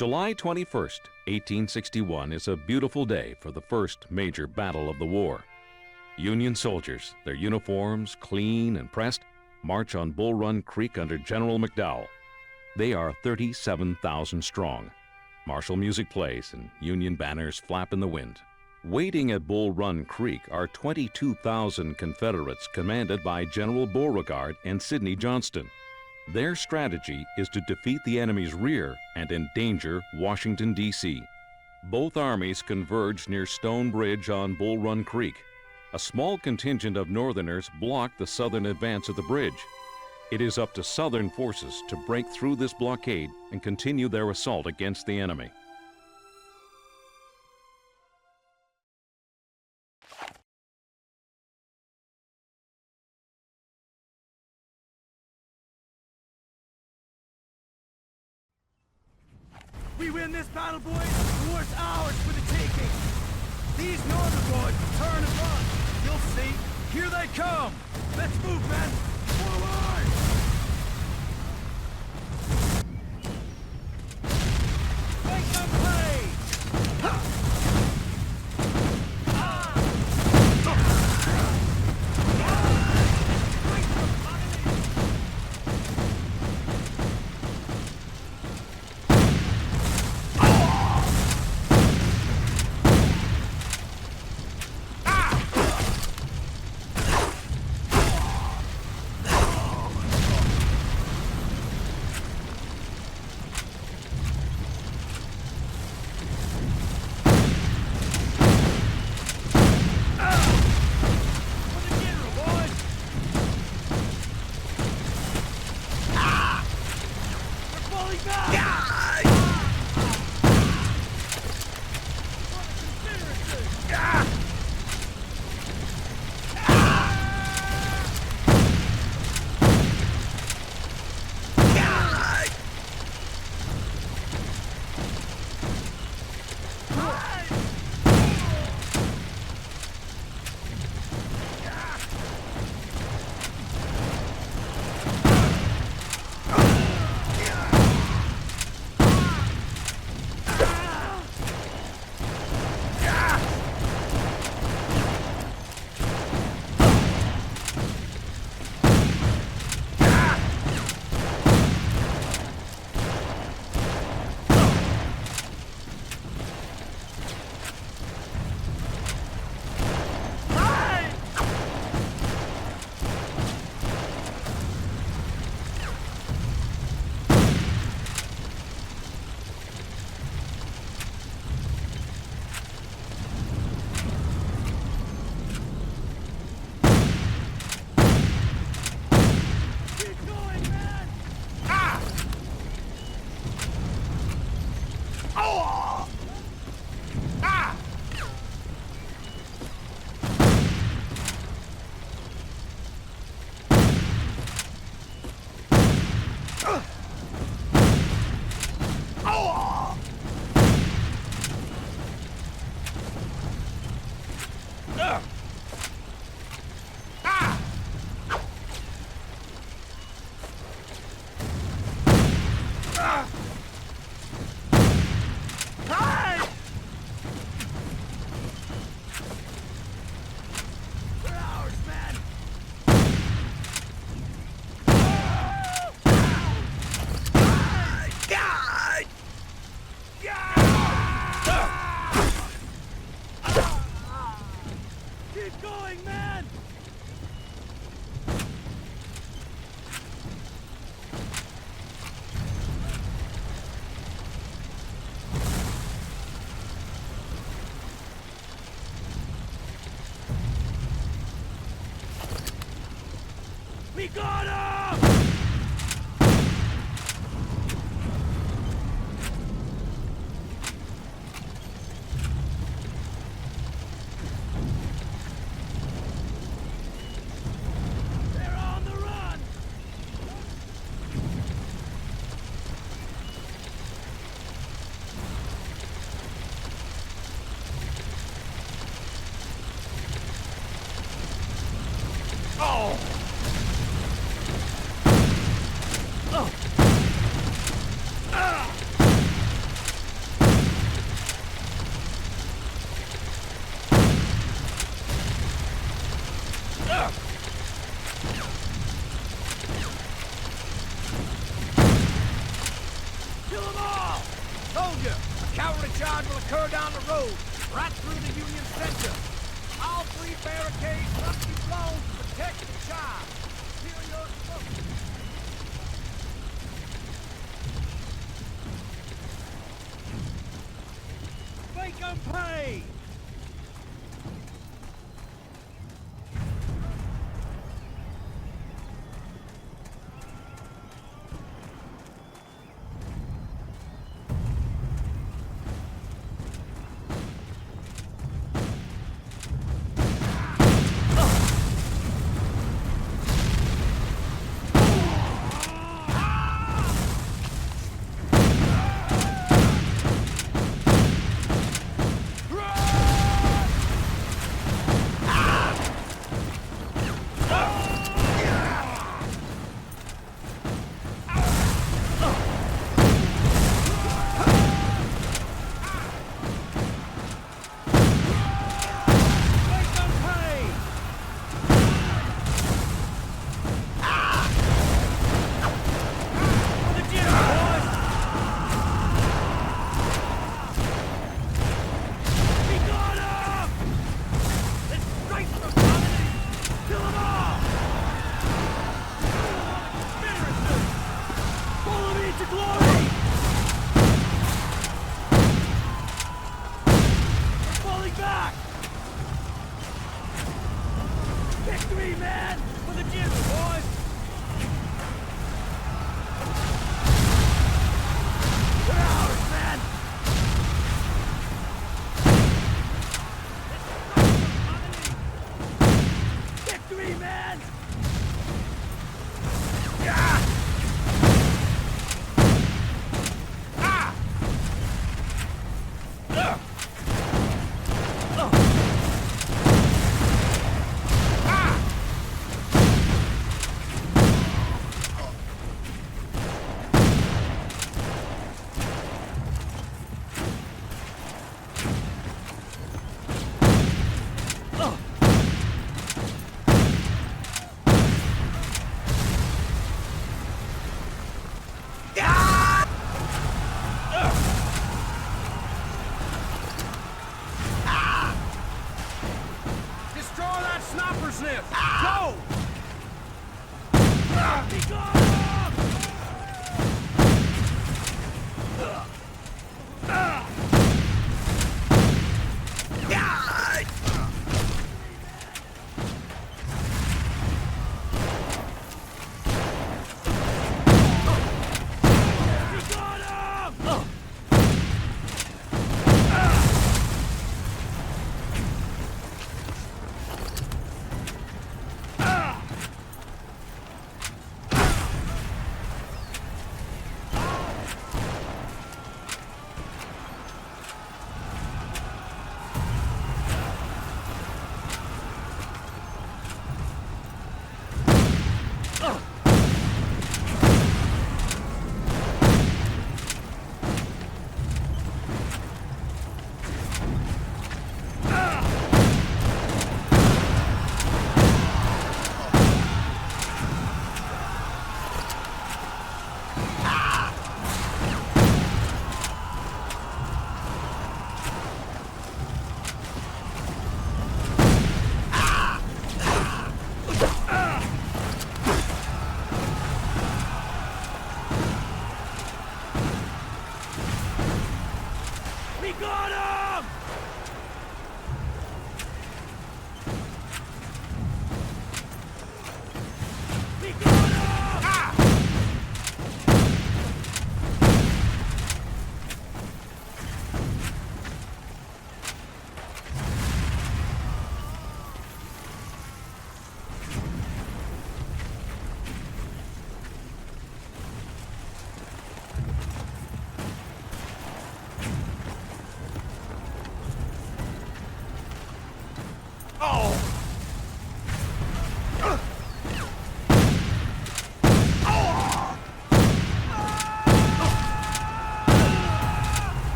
July 21st, 1861 is a beautiful day for the first major battle of the war. Union soldiers, their uniforms clean and pressed, march on Bull Run Creek under General McDowell. They are 37,000 strong. Martial music plays and Union banners flap in the wind. Waiting at Bull Run Creek are 22,000 Confederates commanded by General Beauregard and Sidney Johnston. Their strategy is to defeat the enemy's rear and endanger Washington, D.C. Both armies converge near Stone Bridge on Bull Run Creek. A small contingent of Northerners block the southern advance of the bridge. It is up to Southern forces to break through this blockade and continue their assault against the enemy. We win this battle, boys, the war's ours for the taking. These Northern boys will turn and run. You'll see. Here they come. Let's move, men. Forward! Make them play! Ha! We got him! They're on the run! Oh! occur down the road, right through the Union center. All three barricades must be blown to protect the child. Clear your smoke. Make them pay!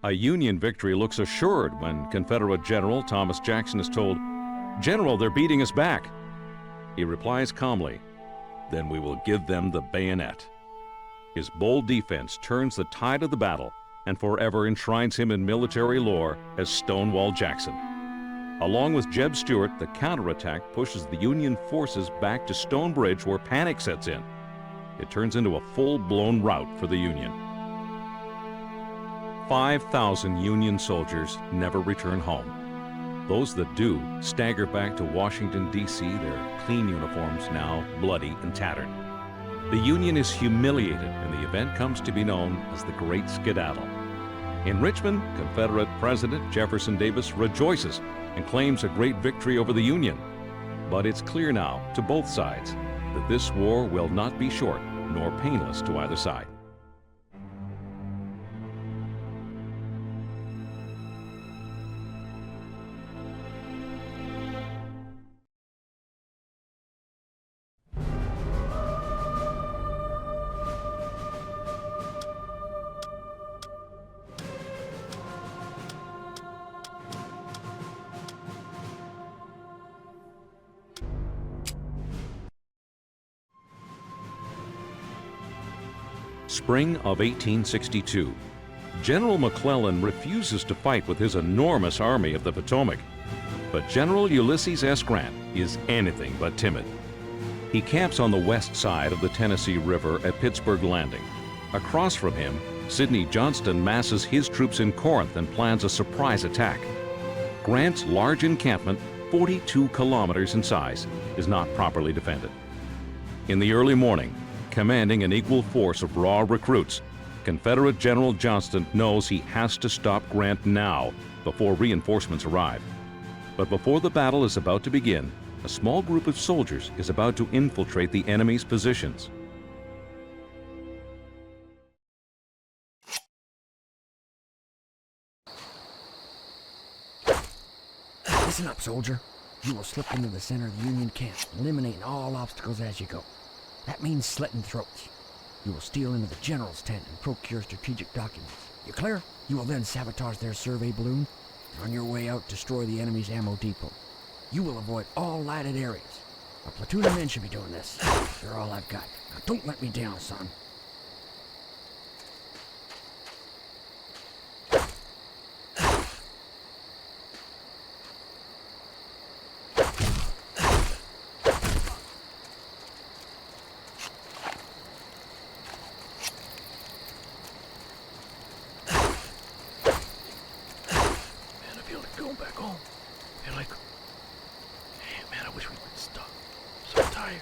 A Union victory looks assured when Confederate General Thomas Jackson is told, "General, they're beating us back." He replies calmly, "Then we will give them the bayonet." His bold defense turns the tide of the battle and forever enshrines him in military lore as Stonewall Jackson. Along with Jeb Stuart, the counterattack pushes the Union forces back to Stone Bridge, where panic sets in. It turns into a full-blown rout for the Union. 5,000 Union soldiers never return home. Those that do stagger back to Washington, D.C., their clean uniforms now bloody and tattered. The Union is humiliated, and the event comes to be known as the Great Skedaddle. In Richmond, Confederate President Jefferson Davis rejoices and claims a great victory over the Union. But it's clear now to both sides that this war will not be short nor painless to either side. Spring of 1862. General McClellan refuses to fight with his enormous Army of the Potomac. But General Ulysses S. Grant is anything but timid. He camps on the west side of the Tennessee River at Pittsburg Landing. Across from him, Sidney Johnston masses his troops in Corinth and plans a surprise attack. Grant's large encampment, 42 kilometers in size, is not properly defended. In the early morning, commanding an equal force of raw recruits, Confederate General Johnston knows he has to stop Grant now before reinforcements arrive. But before the battle is about to begin, a small group of soldiers is about to infiltrate the enemy's positions. Listen up, soldier. You will slip into the center of the Union camp, eliminating all obstacles as you go. That means slitting throats. You will steal into the general's tent and procure strategic documents. You clear? You will then sabotage their survey balloon, and on your way out, destroy the enemy's ammo depot. You will avoid all lighted areas. A platoon of men should be doing this. They're all I've got. Now don't let me down, son. Going back home. And like, man, I wish we would stop. I'm so tired.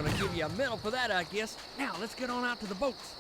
gonna give you a medal for that, I guess. Now, let's get on out to the boats.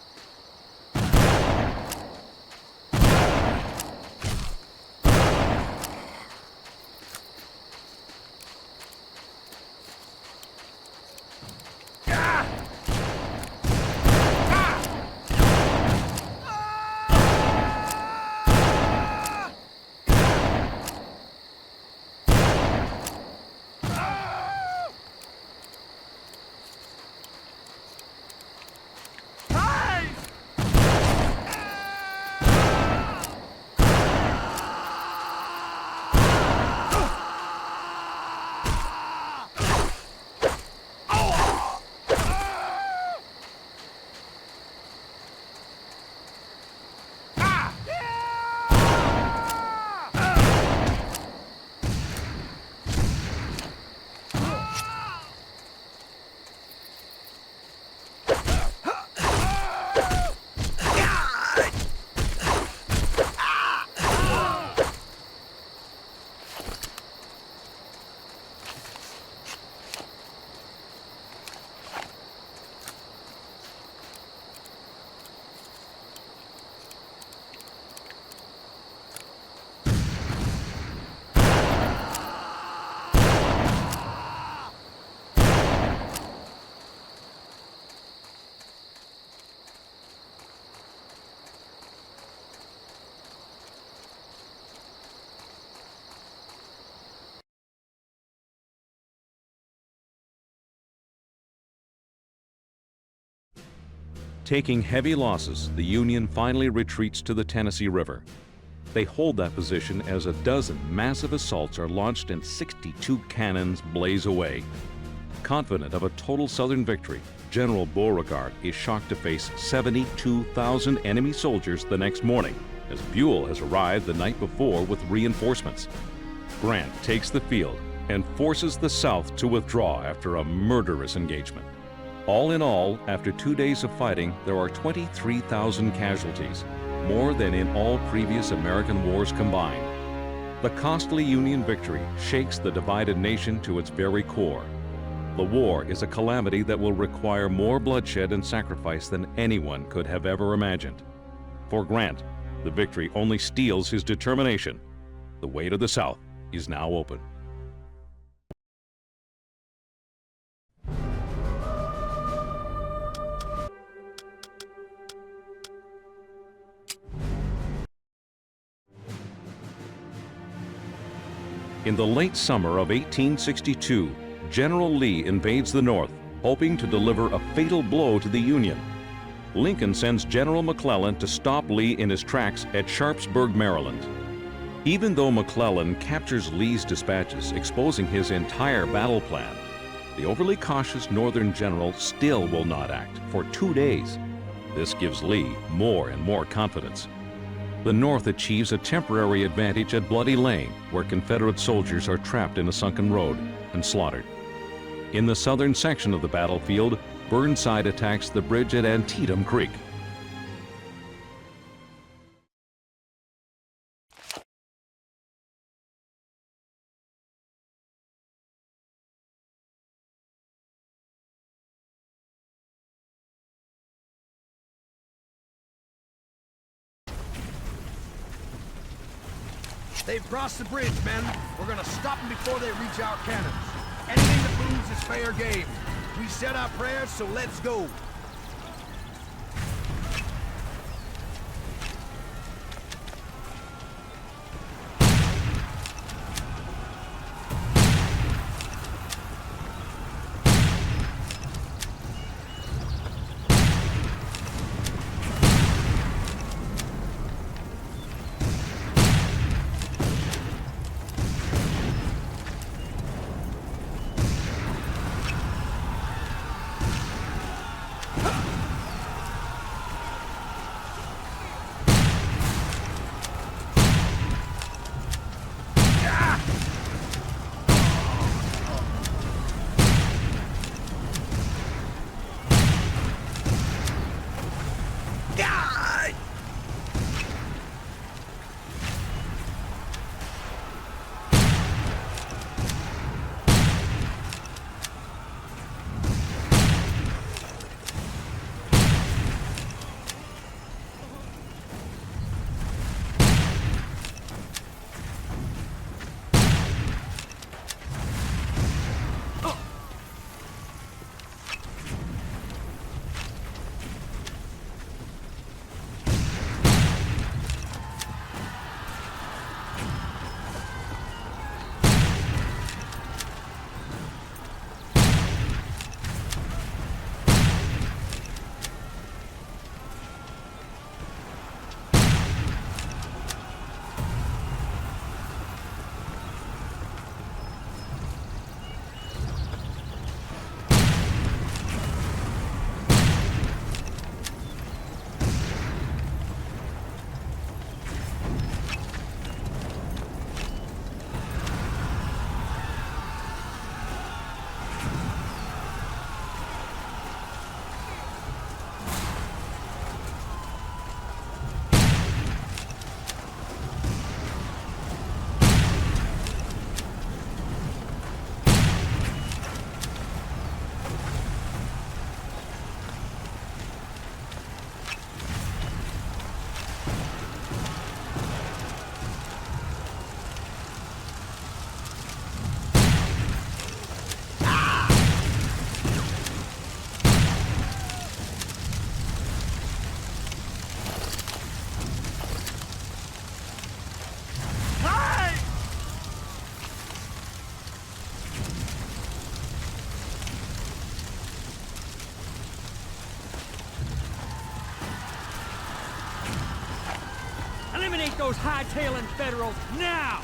Taking heavy losses, the Union finally retreats to the Tennessee River. They hold that position as a dozen massive assaults are launched and 62 cannons blaze away. Confident of a total Southern victory, General Beauregard is shocked to face 72,000 enemy soldiers the next morning, as Buell has arrived the night before with reinforcements. Grant takes the field and forces the South to withdraw after a murderous engagement. All in all, after 2 days of fighting, there are 23,000 casualties, more than in all previous American wars combined. The costly Union victory shakes the divided nation to its very core. The war is a calamity that will require more bloodshed and sacrifice than anyone could have ever imagined. For Grant, the victory only steels his determination. The way to the South is now open. In the late summer of 1862, General Lee invades the North, hoping to deliver a fatal blow to the Union. Lincoln sends General McClellan to stop Lee in his tracks at Sharpsburg, Maryland. Even though McClellan captures Lee's dispatches, exposing his entire battle plan, the overly cautious Northern general still will not act for 2 days. This gives Lee more and more confidence. The North achieves a temporary advantage at Bloody Lane, where Confederate soldiers are trapped in a sunken road and slaughtered. In the southern section of the battlefield, Burnside attacks the bridge at Antietam Creek. They've crossed the bridge, men. We're gonna stop them before they reach our cannons. Anything that moves is fair game. We said our prayers, so let's go. those hightailing Federals now!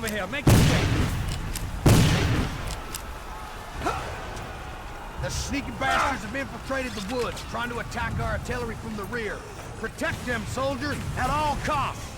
over here. Make it quick. The sneaky bastards have infiltrated the woods, trying to attack our artillery from the rear. Protect them, soldier, at all costs!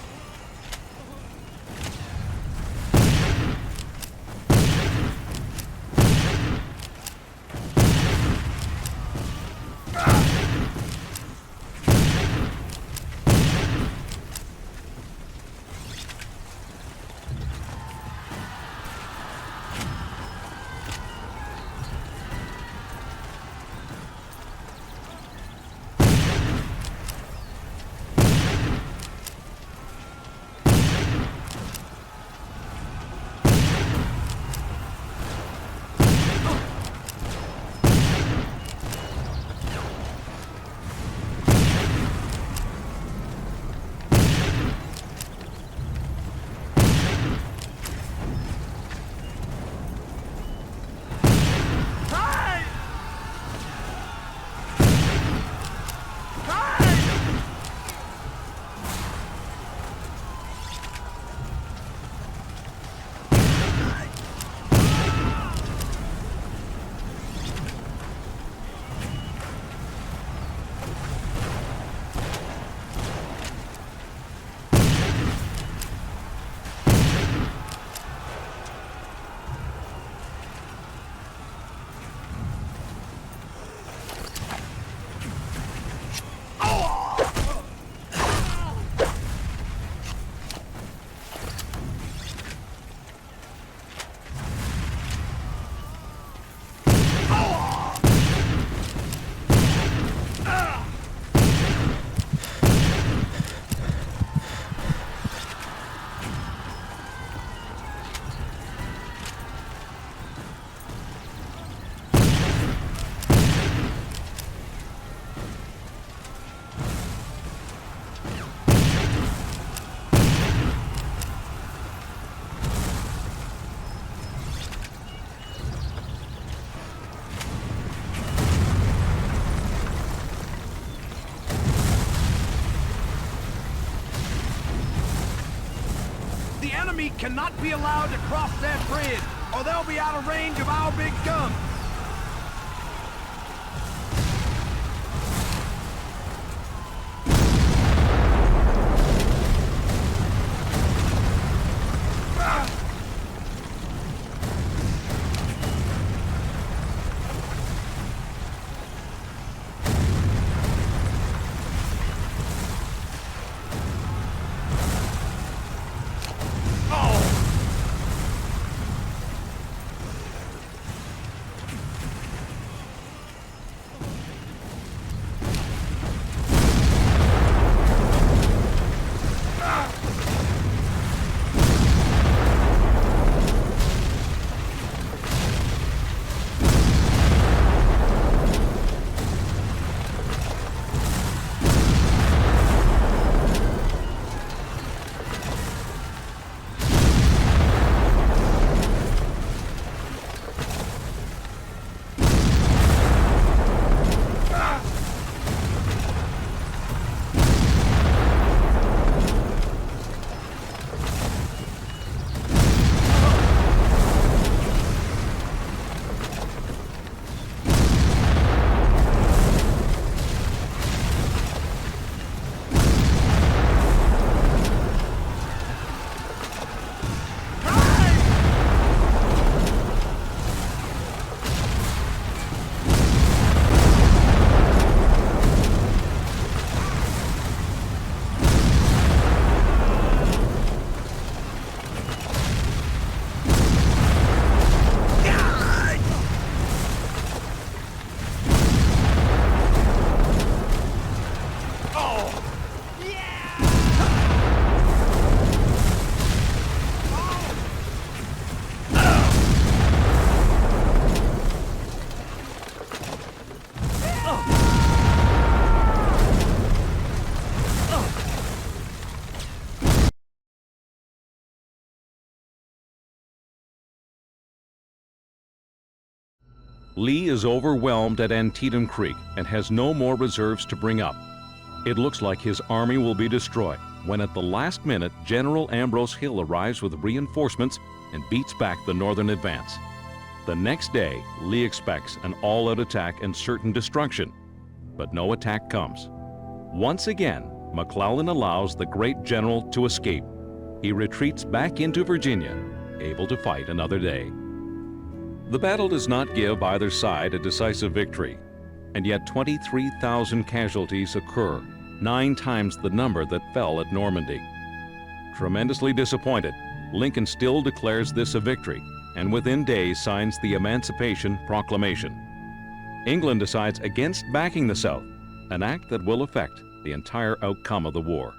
army cannot be allowed to cross that bridge, or they'll be out of range of our big guns. Lee is overwhelmed at Antietam Creek and has no more reserves to bring up. It looks like his army will be destroyed when at the last minute General Ambrose Hill arrives with reinforcements and beats back the northern advance. The next day, Lee expects an all-out attack and certain destruction, but no attack comes. Once again, McClellan allows the great general to escape. He retreats back into Virginia, able to fight another day. The battle does not give either side a decisive victory, and yet 23,000 casualties occur, 9 times the number that fell at Normandy. Tremendously disappointed, Lincoln still declares this a victory, and within days signs the Emancipation Proclamation. England decides against backing the South, an act that will affect the entire outcome of the war.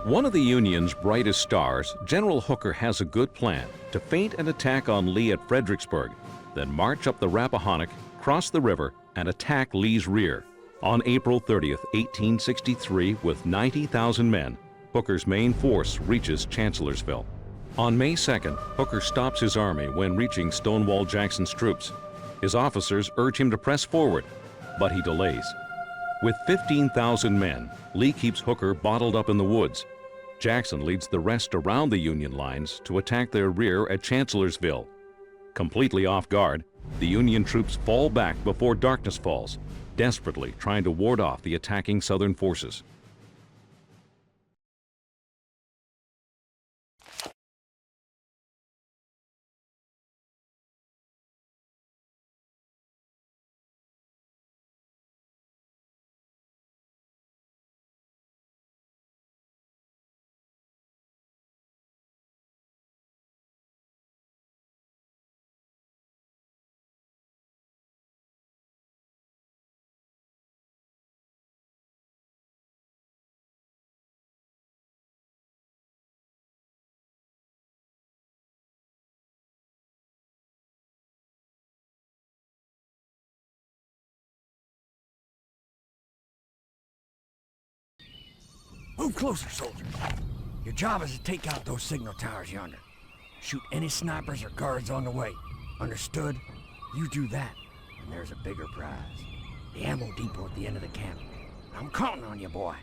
One of the Union's brightest stars, General Hooker has a good plan to feint an attack on Lee at Fredericksburg, then march up the Rappahannock, cross the river, and attack Lee's rear. On April 30th, 1863, with 90,000 men, Hooker's main force reaches Chancellorsville. On May 2nd, Hooker stops his army when reaching Stonewall Jackson's troops. His officers urge him to press forward, but he delays. With 15,000 men, Lee keeps Hooker bottled up in the woods. Jackson leads the rest around the Union lines to attack their rear at Chancellorsville. Completely off guard, the Union troops fall back before darkness falls, desperately trying to ward off the attacking Southern forces. Move closer, soldier. Your job is to take out those signal towers yonder. Shoot any snipers or guards on the way. Understood? You do that, and there's a bigger prize. The ammo depot at the end of the camp. I'm counting on you, boy.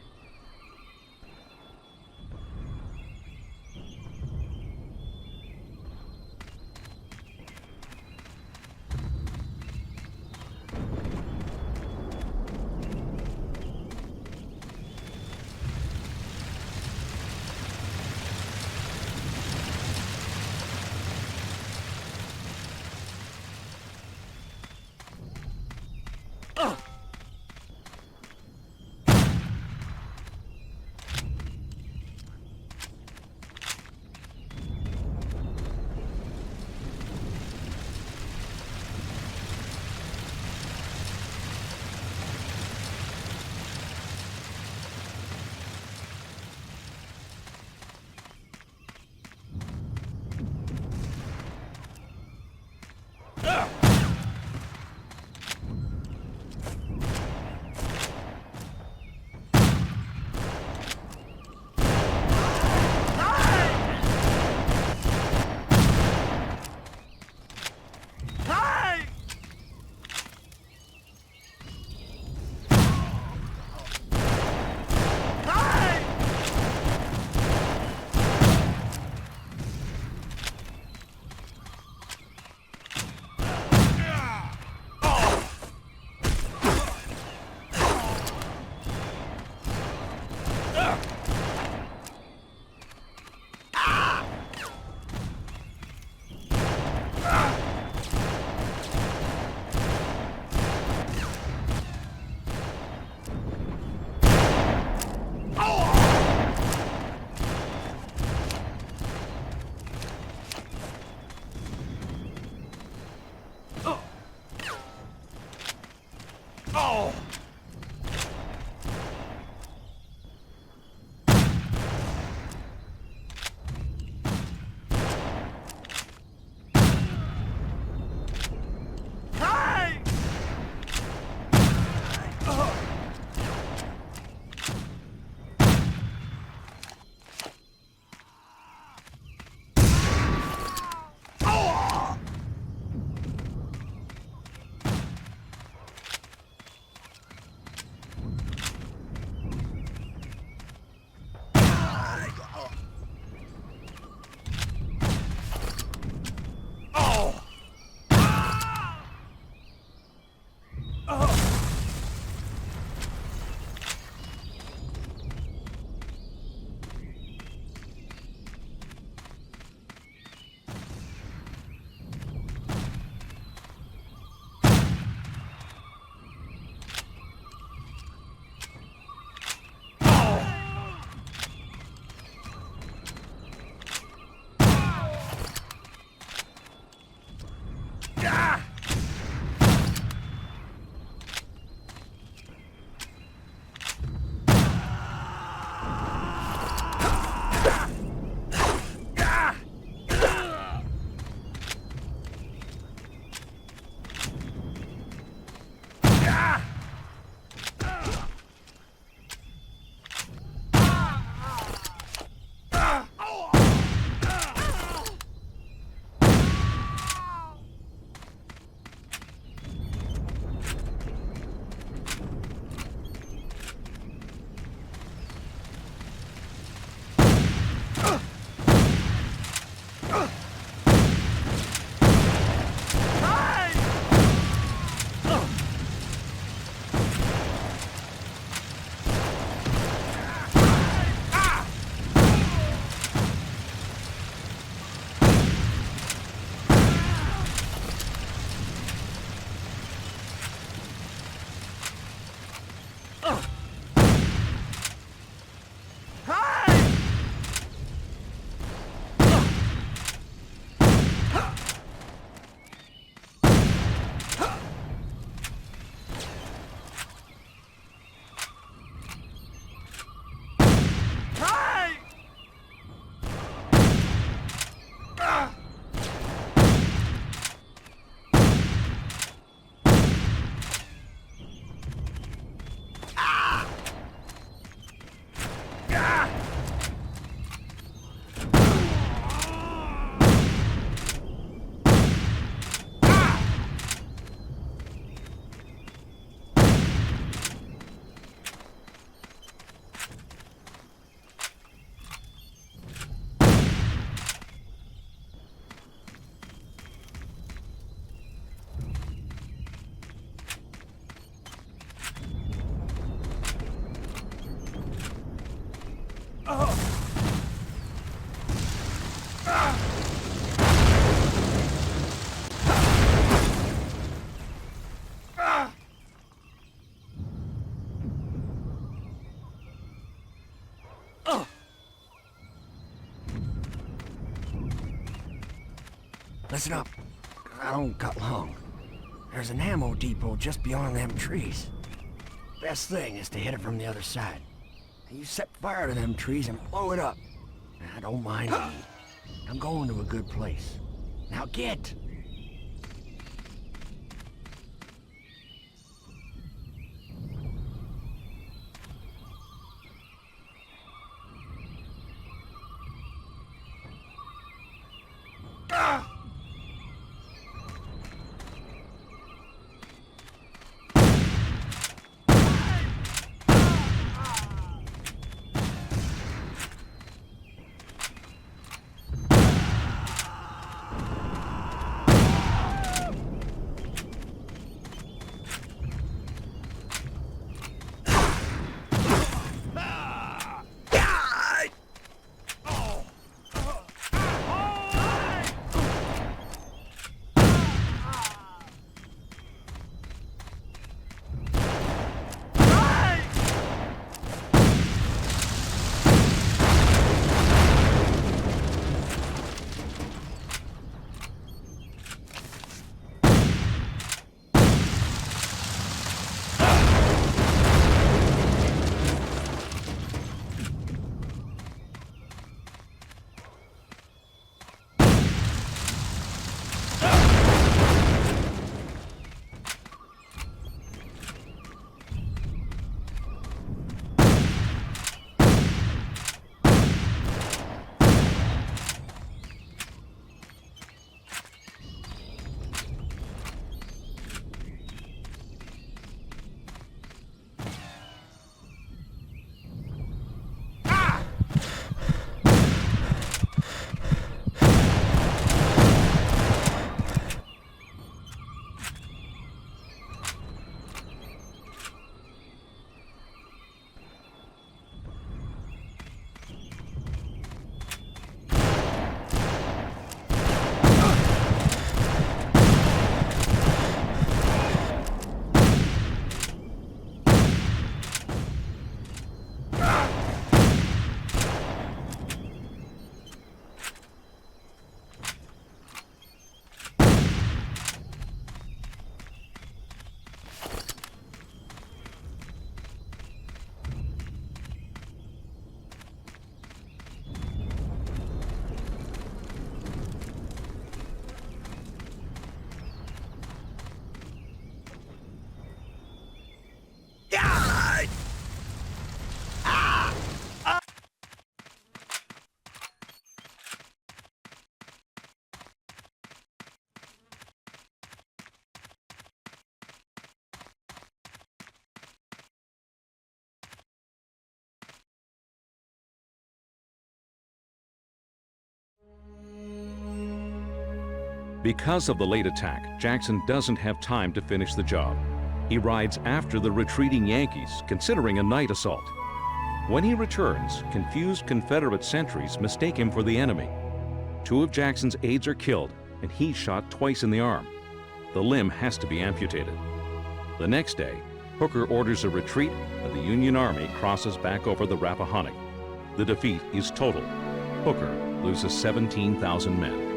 Listen up. I don't got long. There's an ammo depot just beyond them trees. Best thing is to hit it from the other side. You set fire to them trees and blow it up. I don't mind me. I'm going to a good place. Now get! Because of the late attack, Jackson doesn't have time to finish the job. He rides after the retreating Yankees, considering a night assault. When he returns, confused Confederate sentries mistake him for the enemy. 2 of Jackson's aides are killed, and he's shot twice in the arm. The limb has to be amputated. The next day, Hooker orders a retreat, and the Union Army crosses back over the Rappahannock. The defeat is total. Hooker loses 17,000 men.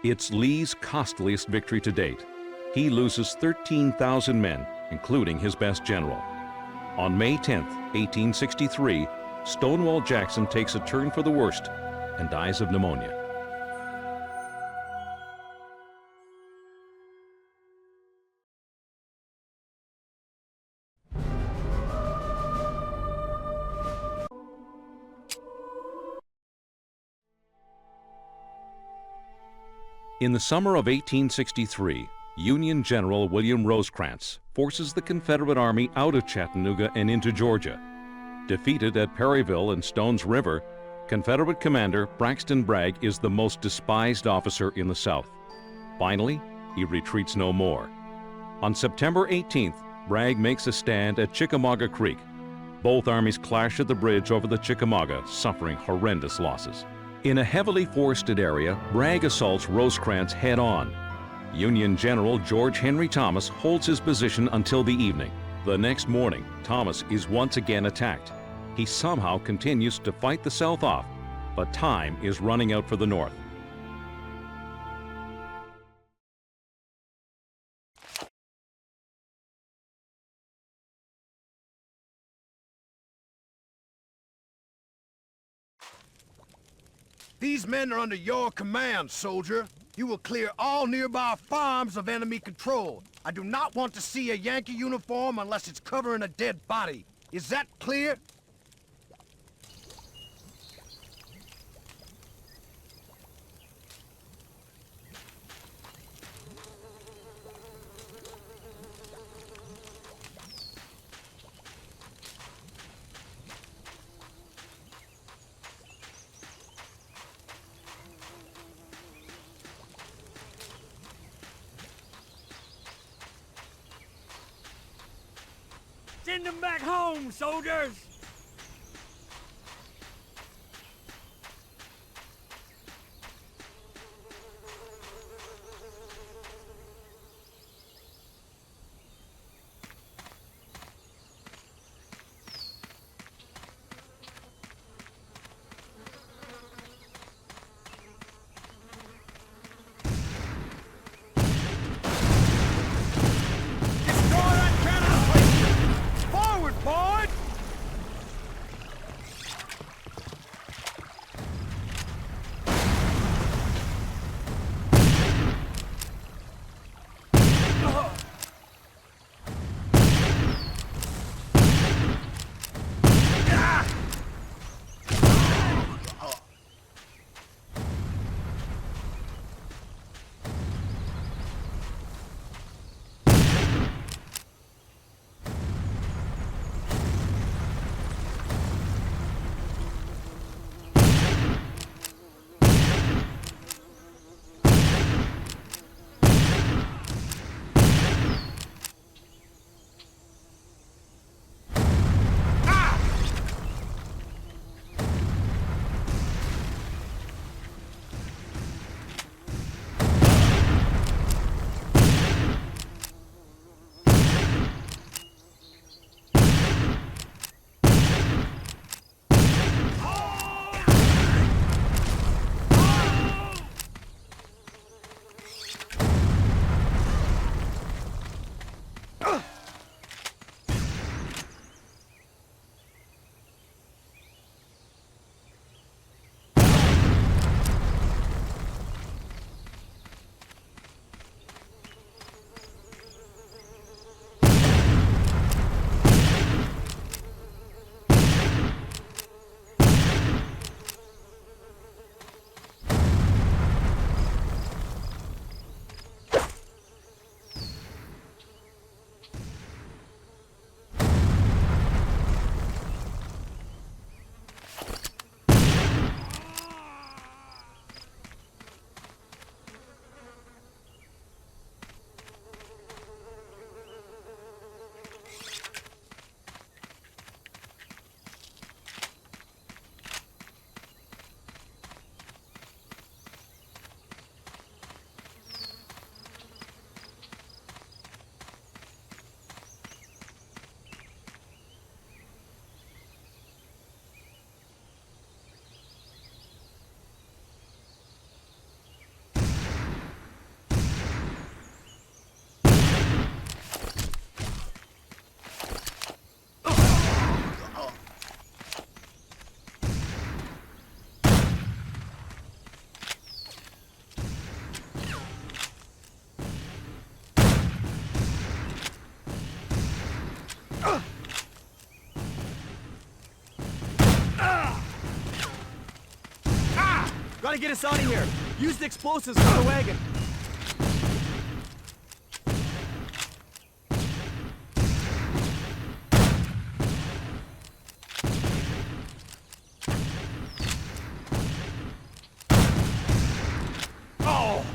It's Lee's costliest victory to date. He loses 13,000 men, including his best general. On May 10, 1863, Stonewall Jackson takes a turn for the worst and dies of pneumonia. In the summer of 1863, Union General William Rosecrans forces the Confederate Army out of Chattanooga and into Georgia. Defeated at Perryville and Stones River, Confederate Commander Braxton Bragg is the most despised officer in the South. Finally, he retreats no more. On September 18th, Bragg makes a stand at Chickamauga Creek. Both armies clashed at the bridge over the Chickamauga, suffering horrendous losses. In a heavily forested area, Bragg assaults Rosecrans head-on. Union General George Henry Thomas holds his position until the evening. The next morning, Thomas is once again attacked. He somehow continues to fight the South off, but time is running out for the North. These men are under your command, soldier. You will clear all nearby farms of enemy control. I do not want to see a Yankee uniform unless it's covering a dead body. Is that clear? Send them back home, soldiers! Gotta get us out of here. Use the explosives for the wagon. Oh!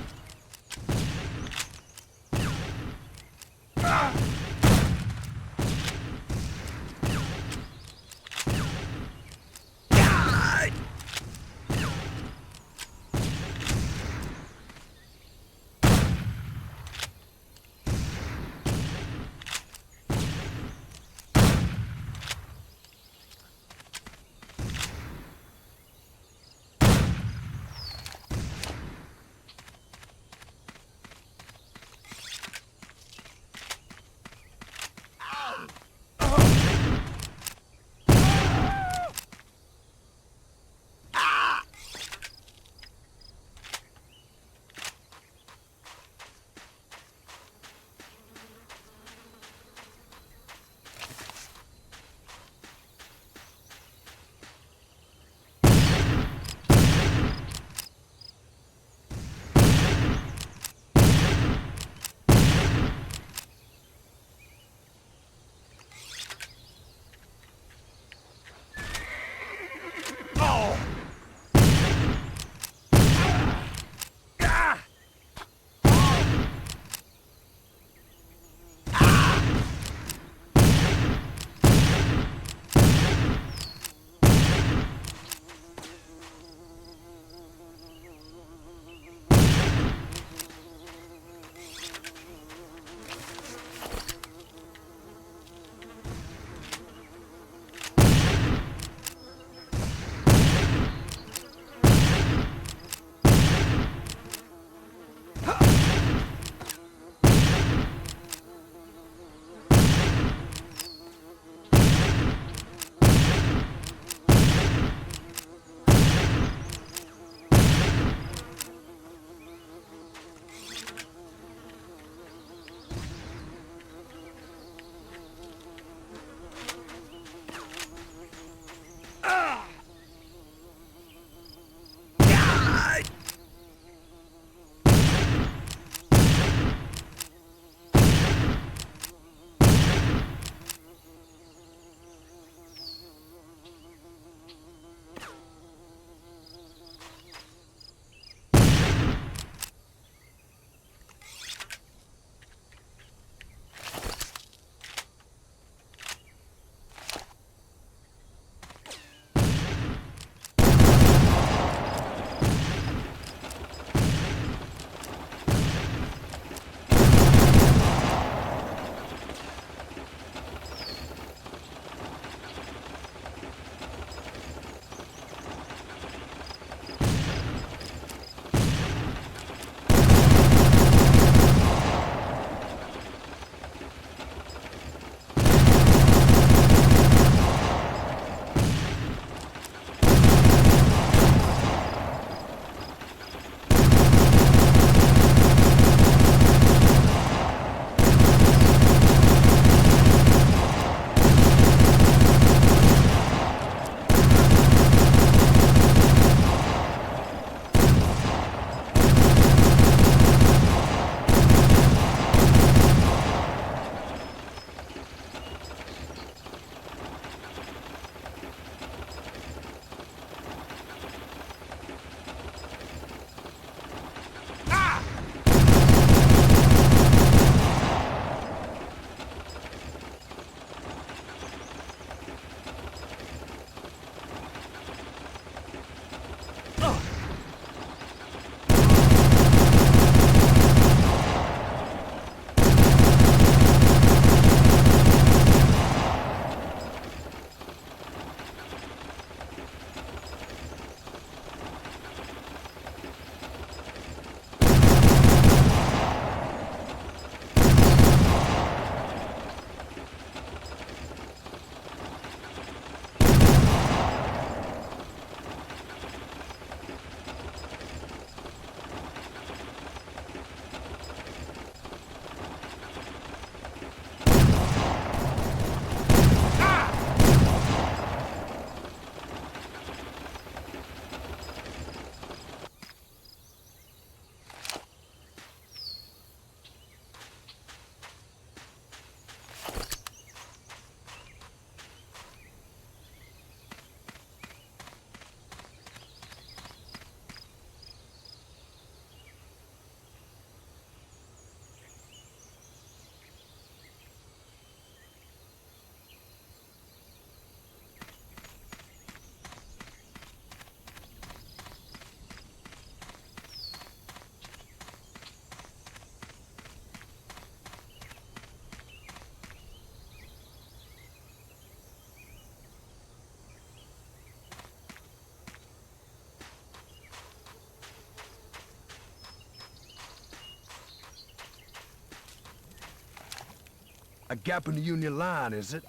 A gap in the Union line, is it?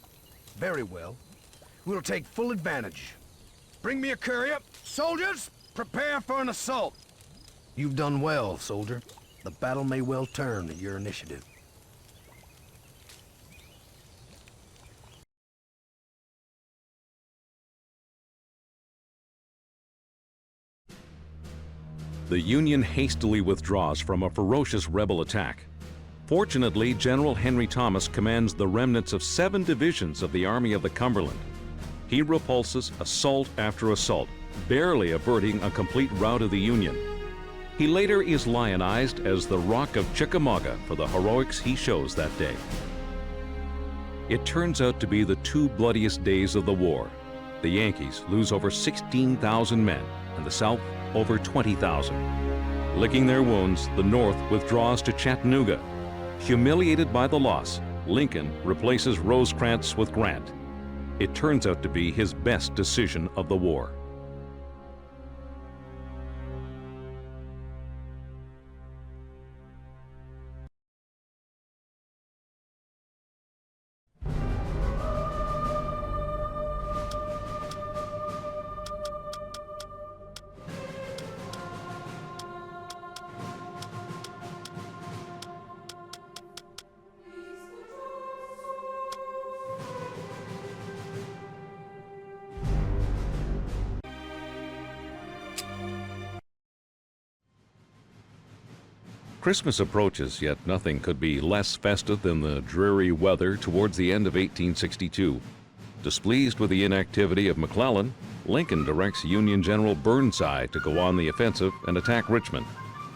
Very well. We'll take full advantage. Bring me a courier. Soldiers, prepare for an assault. You've done well, soldier. The battle may well turn at your initiative. The Union hastily withdraws from a ferocious rebel attack. Fortunately, General Henry Thomas commands the remnants of 7 divisions of the Army of the Cumberland. He repulses assault after assault, barely averting a complete rout of the Union. He later is lionized as the Rock of Chickamauga for the heroics he shows that day. It turns out to be the 2 bloodiest days of the war. The Yankees lose over 16,000 men, and the South over 20,000. Licking their wounds, the North withdraws to Chattanooga. Humiliated by the loss, Lincoln replaces Rosecrans with Grant. It turns out to be his best decision of the war. Christmas approaches, yet nothing could be less festive than the dreary weather towards the end of 1862. Displeased with the inactivity of McClellan, Lincoln directs Union General Burnside to go on the offensive and attack Richmond.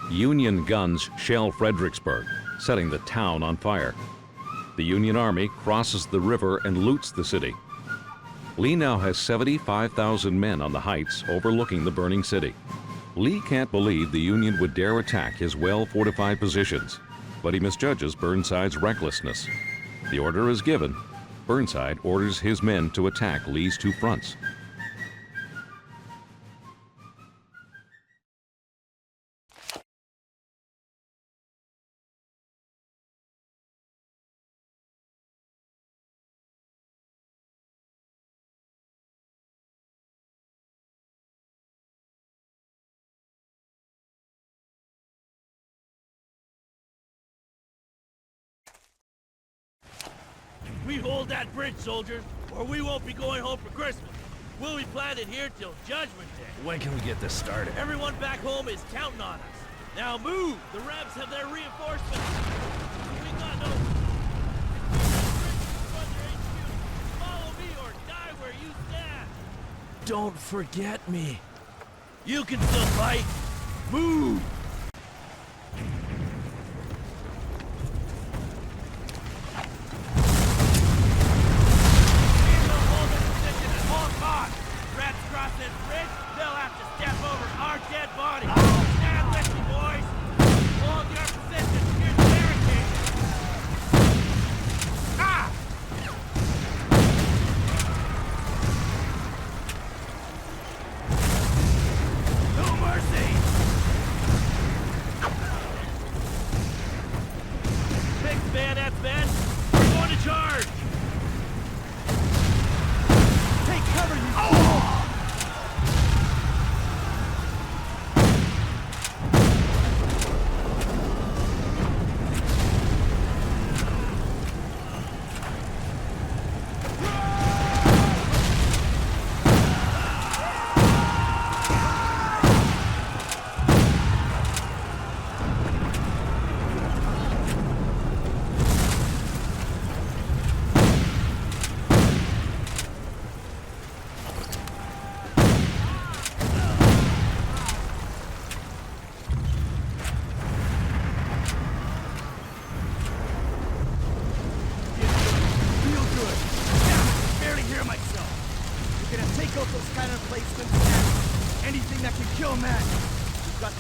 Union guns shell Fredericksburg, setting the town on fire. The Union Army crosses the river and loots the city. Lee now has 75,000 men on the heights overlooking the burning city. Lee can't believe the Union would dare attack his well-fortified positions, but he misjudges Burnside's recklessness. The order is given. Burnside orders his men to attack Lee's 2 fronts. We hold that bridge, soldiers, or we won't be going home for Christmas. We'll be planted here till Judgment Day. When can we get this started? Everyone back home is counting on us. Now move! The Rebs have their reinforcements. We got no... Follow me or die where you stand. Don't forget me. You can still fight. Move!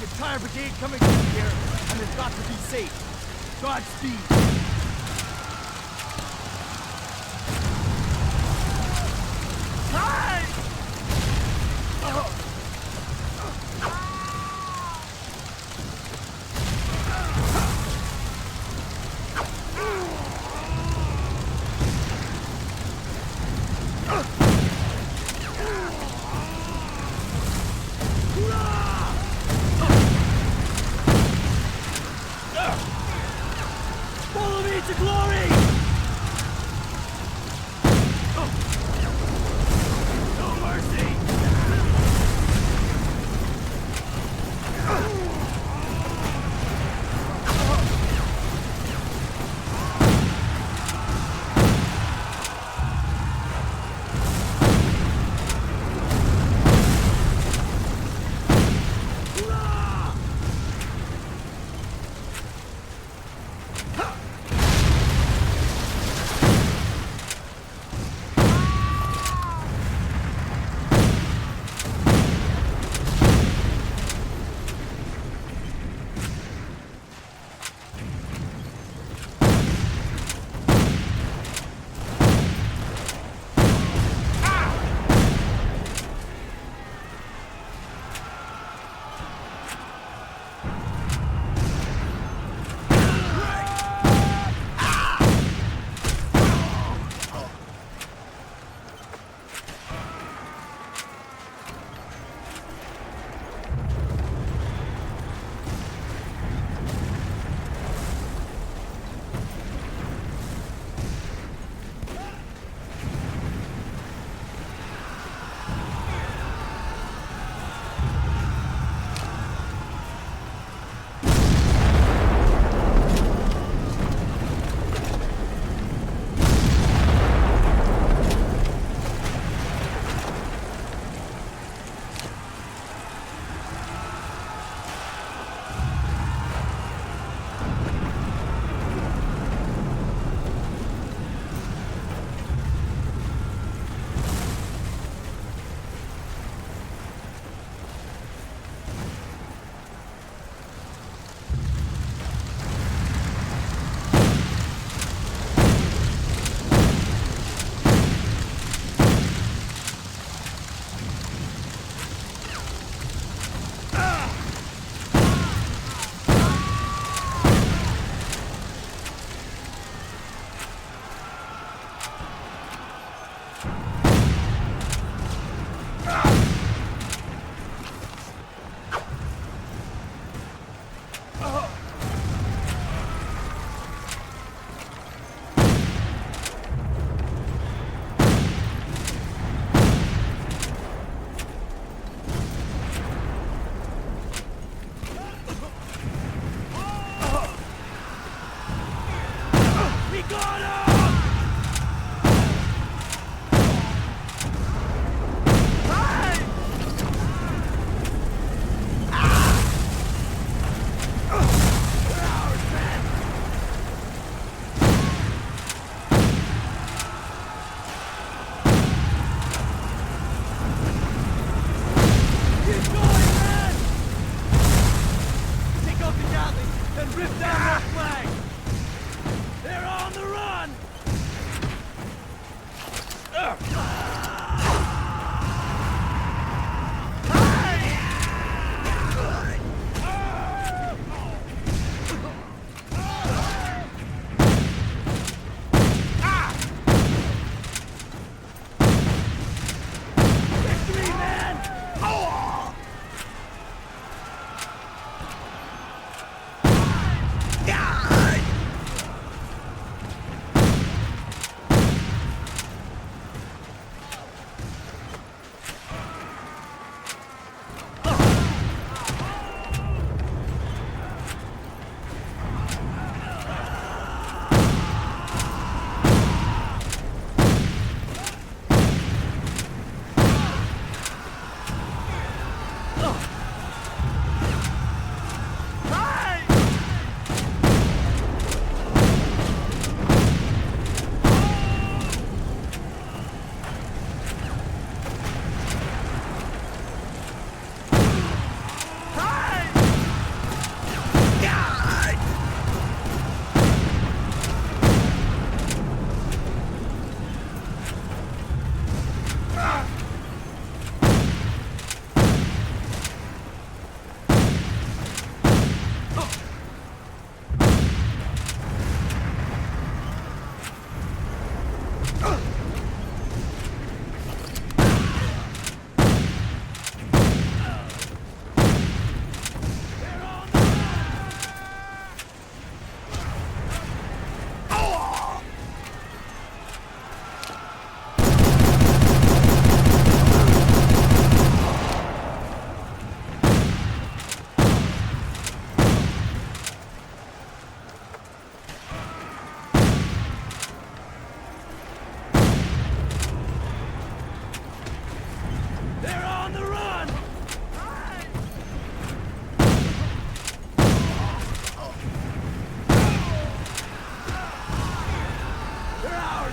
Entire brigade coming through here, and they've got to be safe. Godspeed.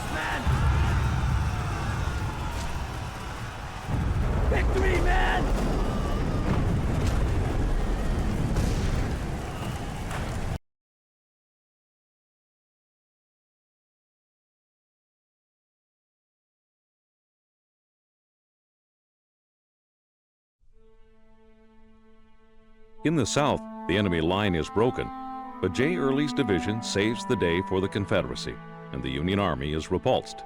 ours, men! Victory, men! In the south, the enemy line is broken, but J. Early's division saves the day for the Confederacy, and the Union Army is repulsed.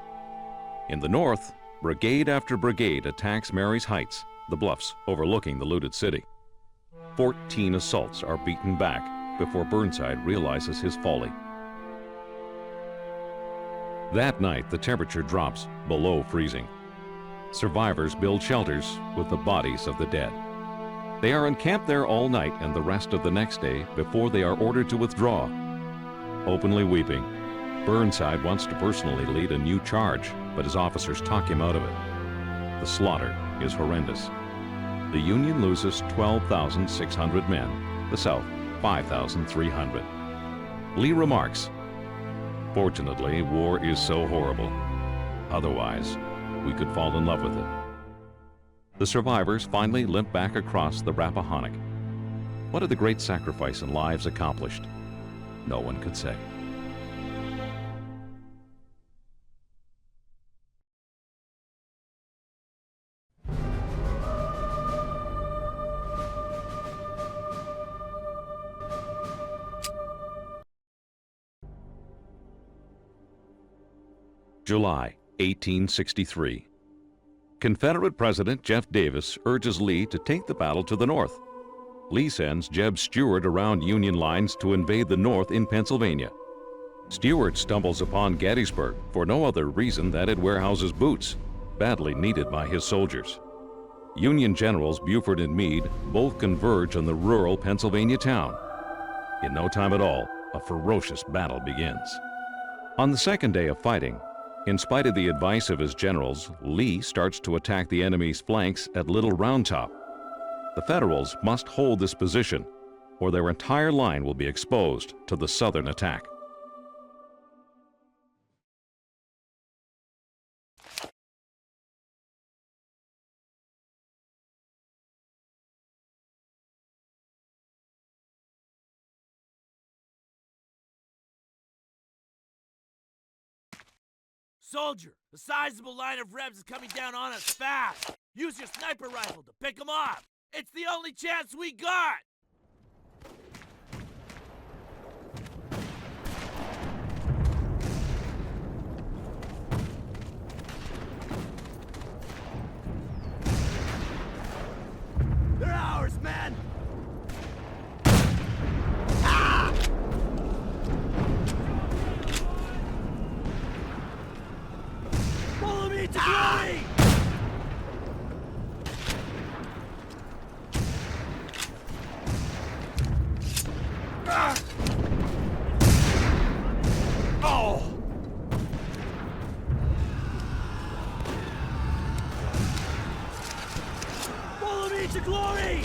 In the north, brigade after brigade attacks Mary's Heights, the bluffs overlooking the looted city. 14 assaults are beaten back before Burnside realizes his folly. That night, the temperature drops below freezing. Survivors build shelters with the bodies of the dead. They are encamped there all night and the rest of the next day before they are ordered to withdraw. Openly weeping, Burnside wants to personally lead a new charge, but his officers talk him out of it. The slaughter is horrendous. The Union loses 12,600 men, the South 5,300. Lee remarks, "Fortunately, war is so horrible. Otherwise, we could fall in love with it." The survivors finally limp back across the Rappahannock. What did the great sacrifice and lives accomplished? No one could say. July 1863. Confederate President Jeff Davis urges Lee to take the battle to the north. Lee sends Jeb Stuart around Union lines to invade the north in Pennsylvania. Stuart stumbles upon Gettysburg for no other reason than it warehouses boots, badly needed by his soldiers. Union generals Buford and Meade both converge on the rural Pennsylvania town. In no time at all, a ferocious battle begins. On the second day of fighting, in spite of the advice of his generals, Lee starts to attack the enemy's flanks at Little Round Top. The Federals must hold this position, or their entire line will be exposed to the Southern attack. Soldier, a sizable line of Rebs is coming down on us fast. Use your sniper rifle to pick them off. It's the only chance we got. They're ours, man. Follow me to glory! Oh! Follow me to glory!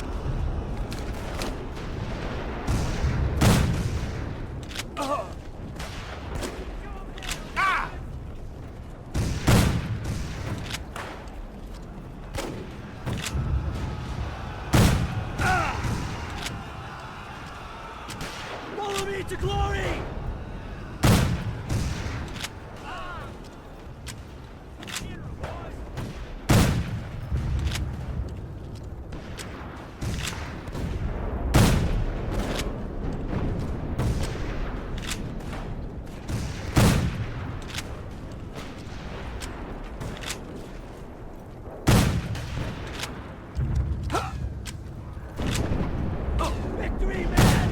Follow me to glory! Victory, man!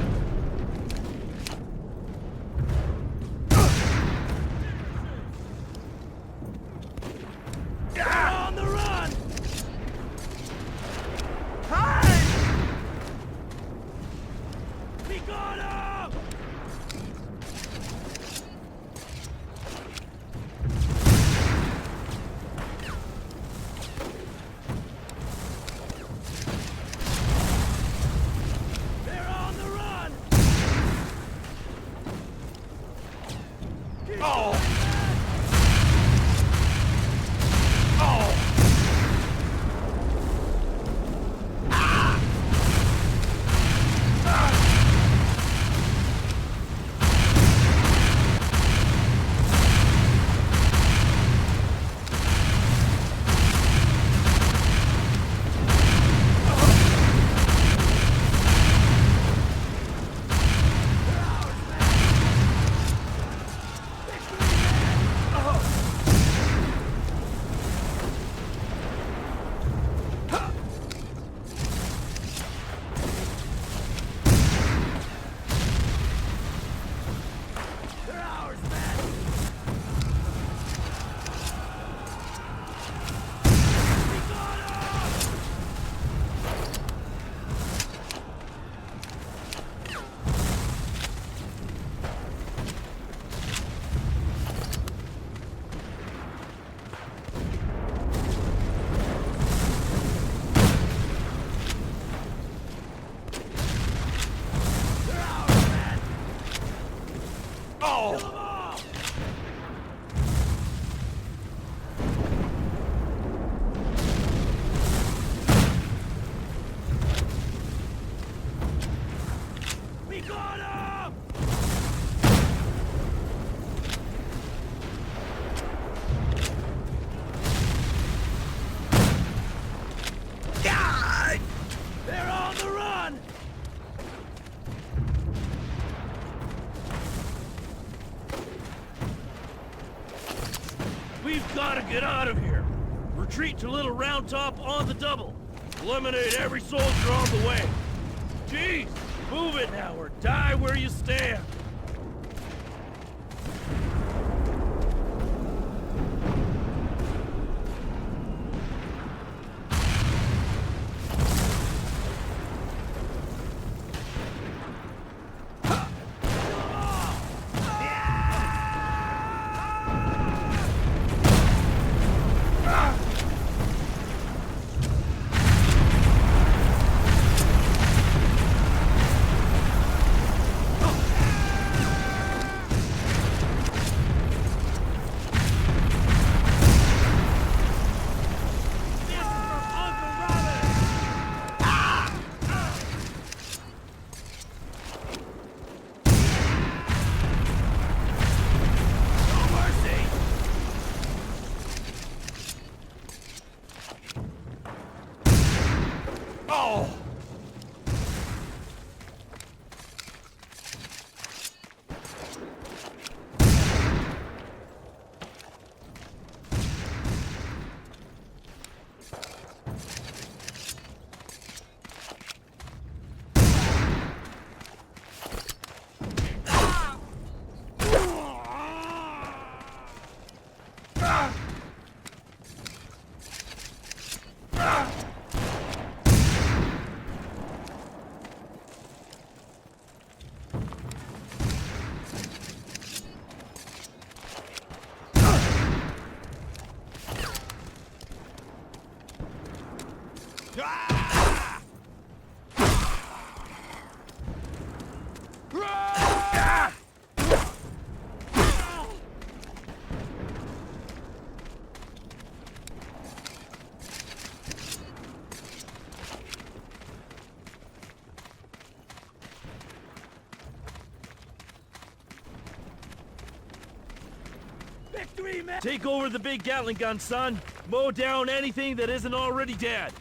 gotta get out of here. Retreat to Little Round Top on the double. Eliminate every soldier on the way. Jeez, move it now or die where you stand. Take over the big Gatling gun, son. Mow down anything that isn't already dead.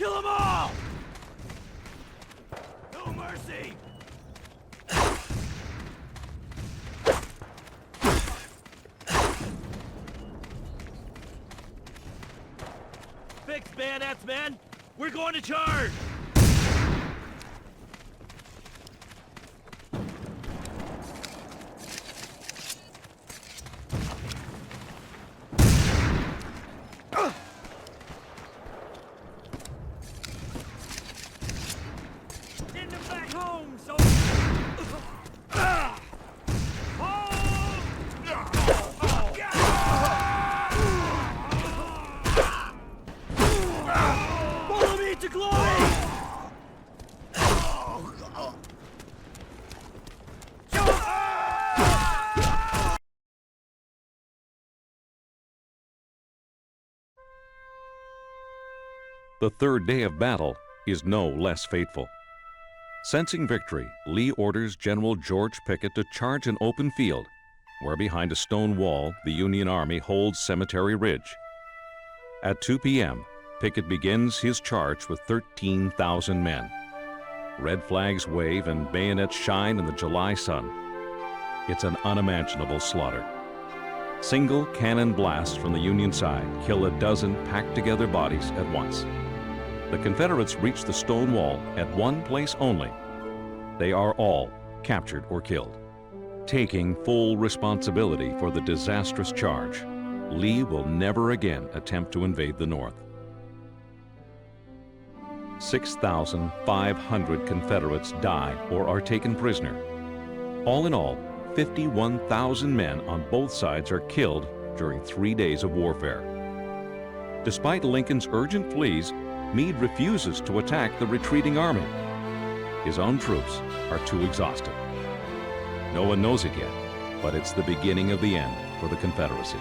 Kill them all! No mercy! Fixed bayonets, men! We're going to charge! The third day of battle is no less fateful. Sensing victory, Lee orders General George Pickett to charge an open field, where behind a stone wall the Union Army holds Cemetery Ridge. At 2 p.m., Pickett begins his charge with 13,000 men. Red flags wave and bayonets shine in the July sun. It's an unimaginable slaughter. Single cannon blasts from the Union side kill a dozen packed-together bodies at once. The Confederates reach the stone wall at one place only. They are all captured or killed. Taking full responsibility for the disastrous charge, Lee will never again attempt to invade the North. 6,500 Confederates die or are taken prisoner. All in all, 51,000 men on both sides are killed during 3 days of warfare. Despite Lincoln's urgent pleas, Meade refuses to attack the retreating army. His own troops are too exhausted. No one knows it yet, but it's the beginning of the end for the Confederacy.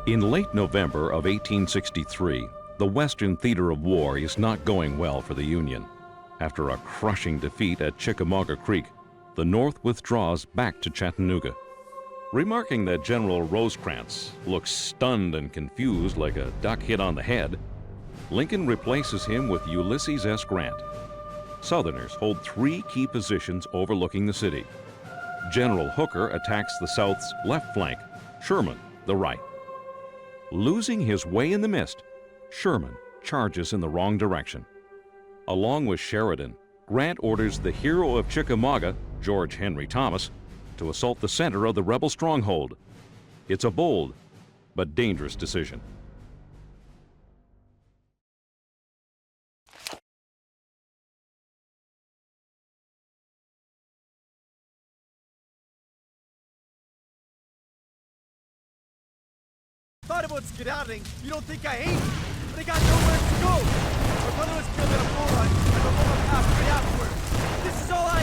In late November of 1863, the Western theater of war is not going well for the Union. After a crushing defeat at Chickamauga Creek, the North withdraws back to Chattanooga. Remarking that General Rosecrans looks stunned and confused like a duck hit on the head, Lincoln replaces him with Ulysses S. Grant. Southerners hold 3 key positions overlooking the city. General Hooker attacks the South's left flank, Sherman the right. Losing his way in the mist, Sherman charges in the wrong direction. Along with Sheridan, Grant orders the hero of Chickamauga, George Henry Thomas, to assault the center of the rebel stronghold. It's a bold but dangerous decision. Thought about skedaddling. You don't think I ain't? But I got nowhere to go. My brother was killed in a bull run, and the woman passed right afterwards. This is all I...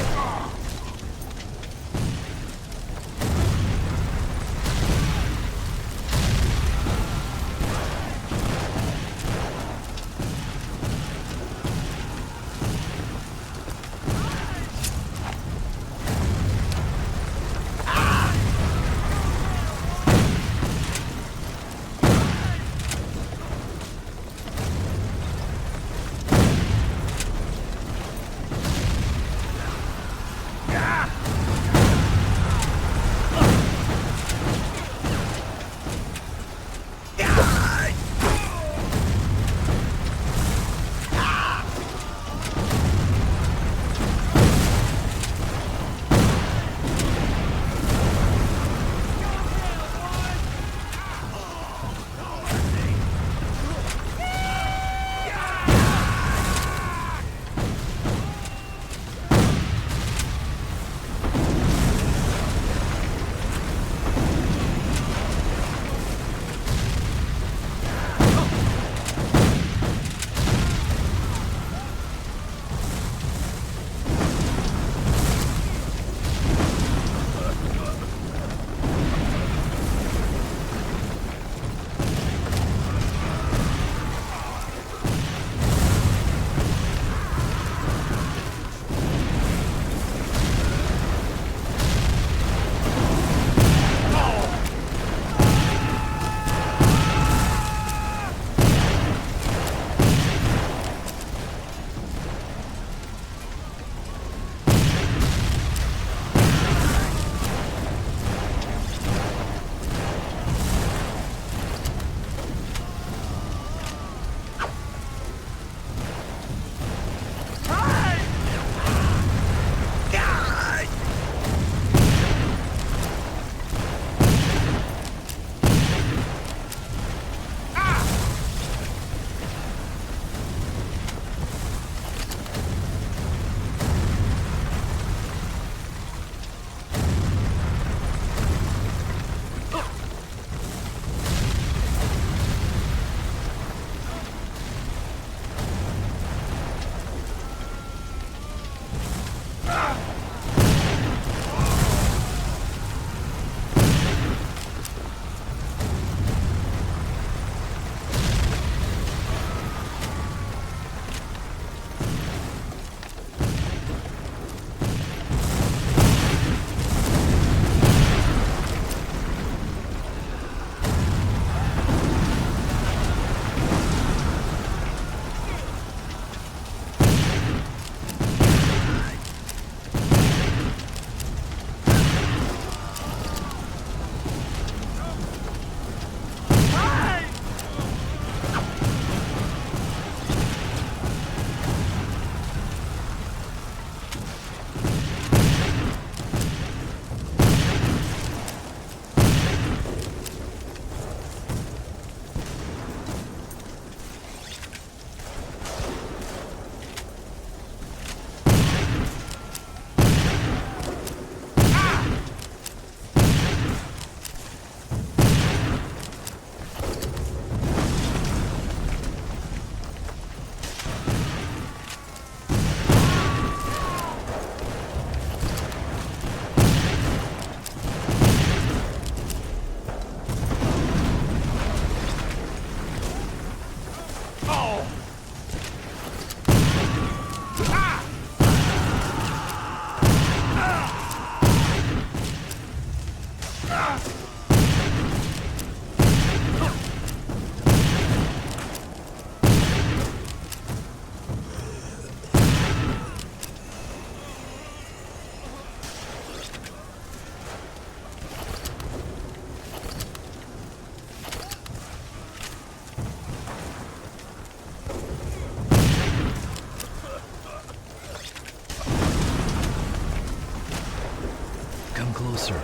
closer.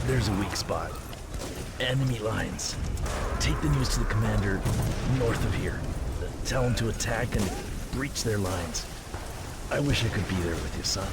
There's a weak spot. Enemy lines. Take the news to the commander north of here. Tell him to attack and breach their lines. I wish I could be there with you, son.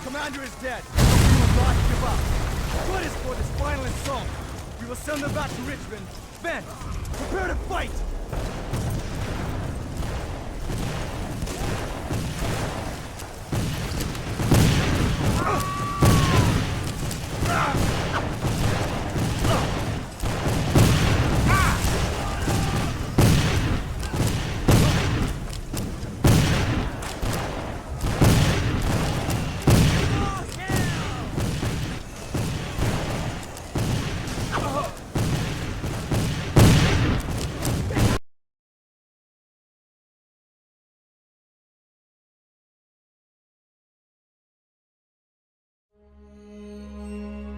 Commander is dead. We will not give up. Good is for this final assault. We will send them back to Richmond. Ben, prepare to fight!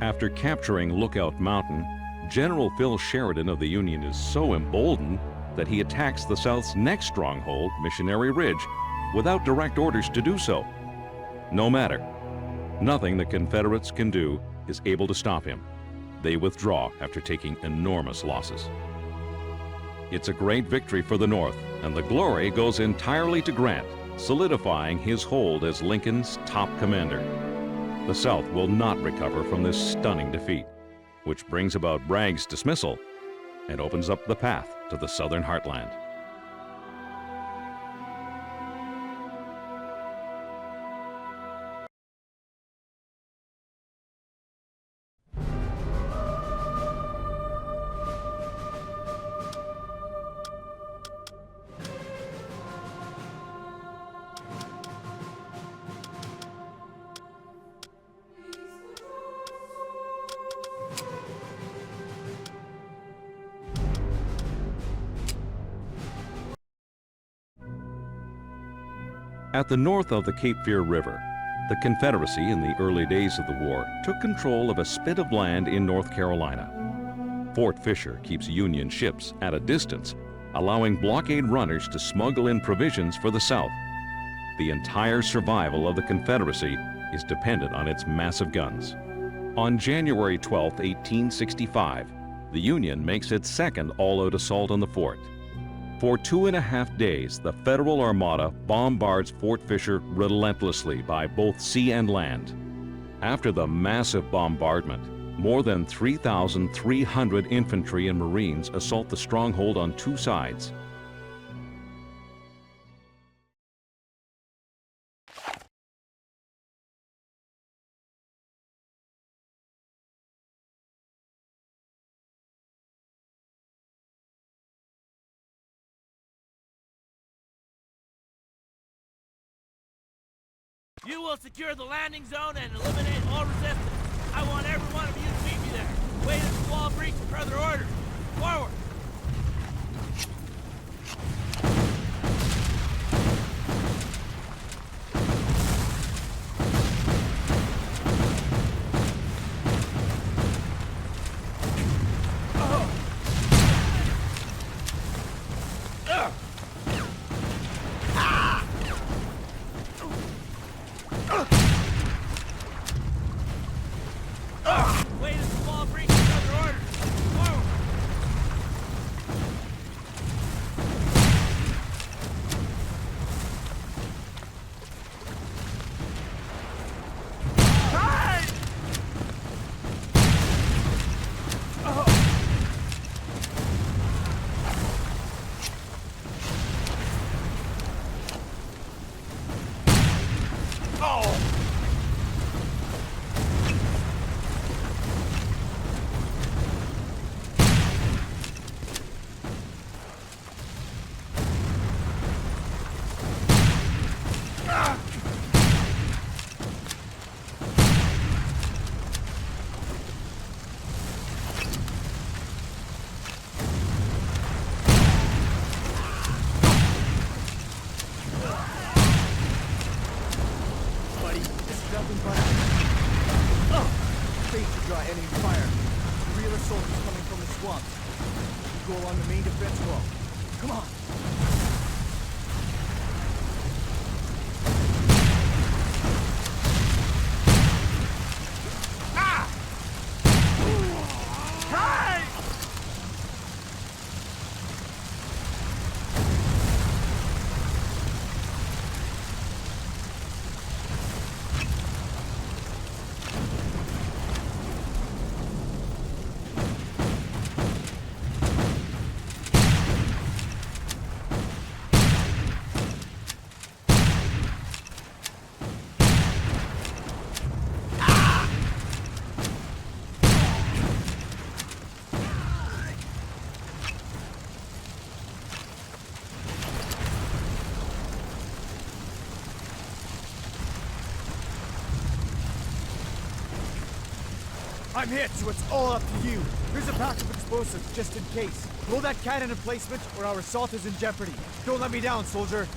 After capturing Lookout Mountain, General Phil Sheridan of the Union is so emboldened that he attacks the South's next stronghold, Missionary Ridge, without direct orders to do so. No matter. Nothing the Confederates can do is able to stop him. They withdraw after taking enormous losses. It's a great victory for the North, and the glory goes entirely to Grant, solidifying his hold as Lincoln's top commander. The South will not recover from this stunning defeat, which brings about Bragg's dismissal and opens up the path to the Southern heartland. At the north of the Cape Fear River, the Confederacy in the early days of the war took control of a spit of land in North Carolina. Fort Fisher keeps Union ships at a distance, allowing blockade runners to smuggle in provisions for the South. The entire survival of the Confederacy is dependent on its massive guns. On January 12, 1865, the Union makes its second all-out assault on the fort. For 2.5 days, the Federal Armada bombards Fort Fisher relentlessly by both sea and land. After the massive bombardment, more than 3,300 infantry and Marines assault the stronghold on two sides. You will secure the landing zone and eliminate all resistance. I want every one of you to meet me there. Wait at the wall breach for further orders. Forward! Wait at the wall breach for further orders. Forward! nothing but safe to draw enemy fire. The real assault is coming from the swamps. You go along the main defense wall. Come on. I'm hit, so it's all up to you. Here's a pack of explosives, just in case. Blow that cannon in placement, or our assault is in jeopardy. Don't let me down, soldier.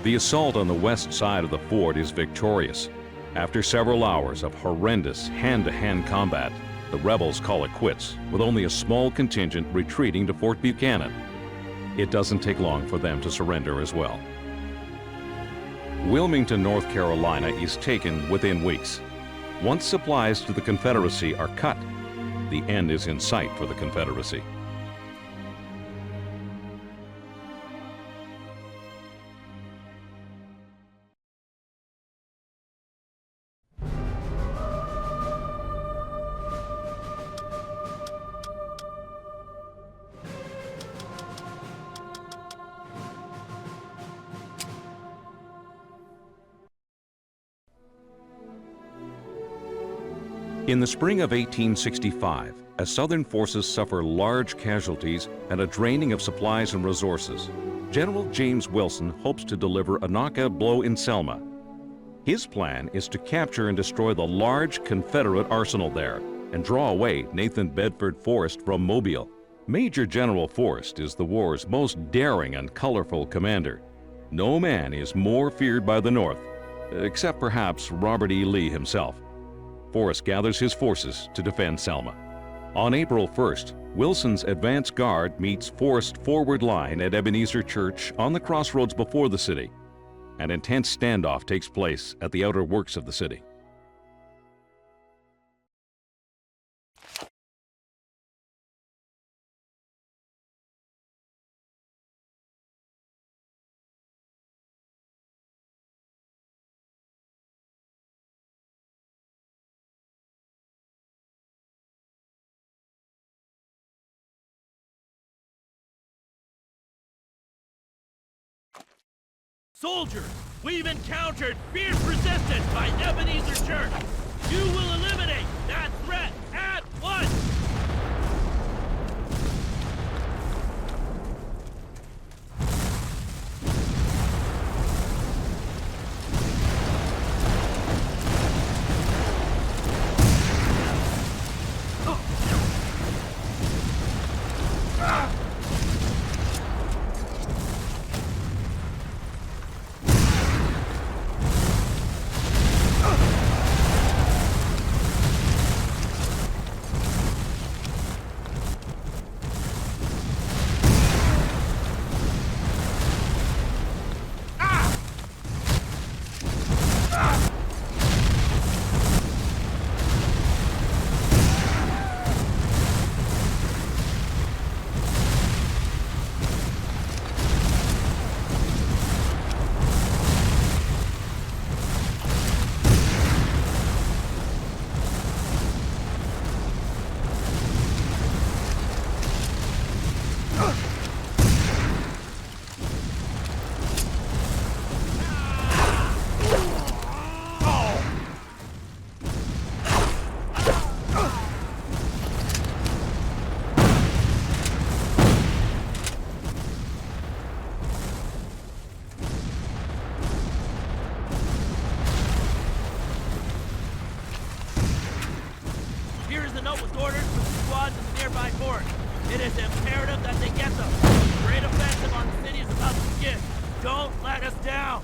The assault on the west side of the fort is victorious. After several hours of horrendous hand-to-hand combat, the rebels call it quits, with only a small contingent retreating to Fort Buchanan. It doesn't take long for them to surrender as well. Wilmington, North Carolina is taken within weeks. Once supplies to the Confederacy are cut, the end is in sight for the Confederacy. In the spring of 1865, as Southern forces suffer large casualties and a draining of supplies and resources, General James Wilson hopes to deliver a knockout blow in Selma. His plan is to capture and destroy the large Confederate arsenal there and draw away Nathan Bedford Forrest from Mobile. Major General Forrest is the war's most daring and colorful commander. No man is more feared by the North, except perhaps Robert E. Lee himself. Forrest gathers his forces to defend Selma. On April 1st, Wilson's advance guard meets Forrest's forward line at Ebenezer Church on the crossroads before the city. An intense standoff takes place at the outer works of the city. Soldiers, we've encountered fierce resistance by Ebenezer Church. You will eliminate that threat at once! It is imperative that they get them. The great offensive on the city is about to begin. Don't let us down.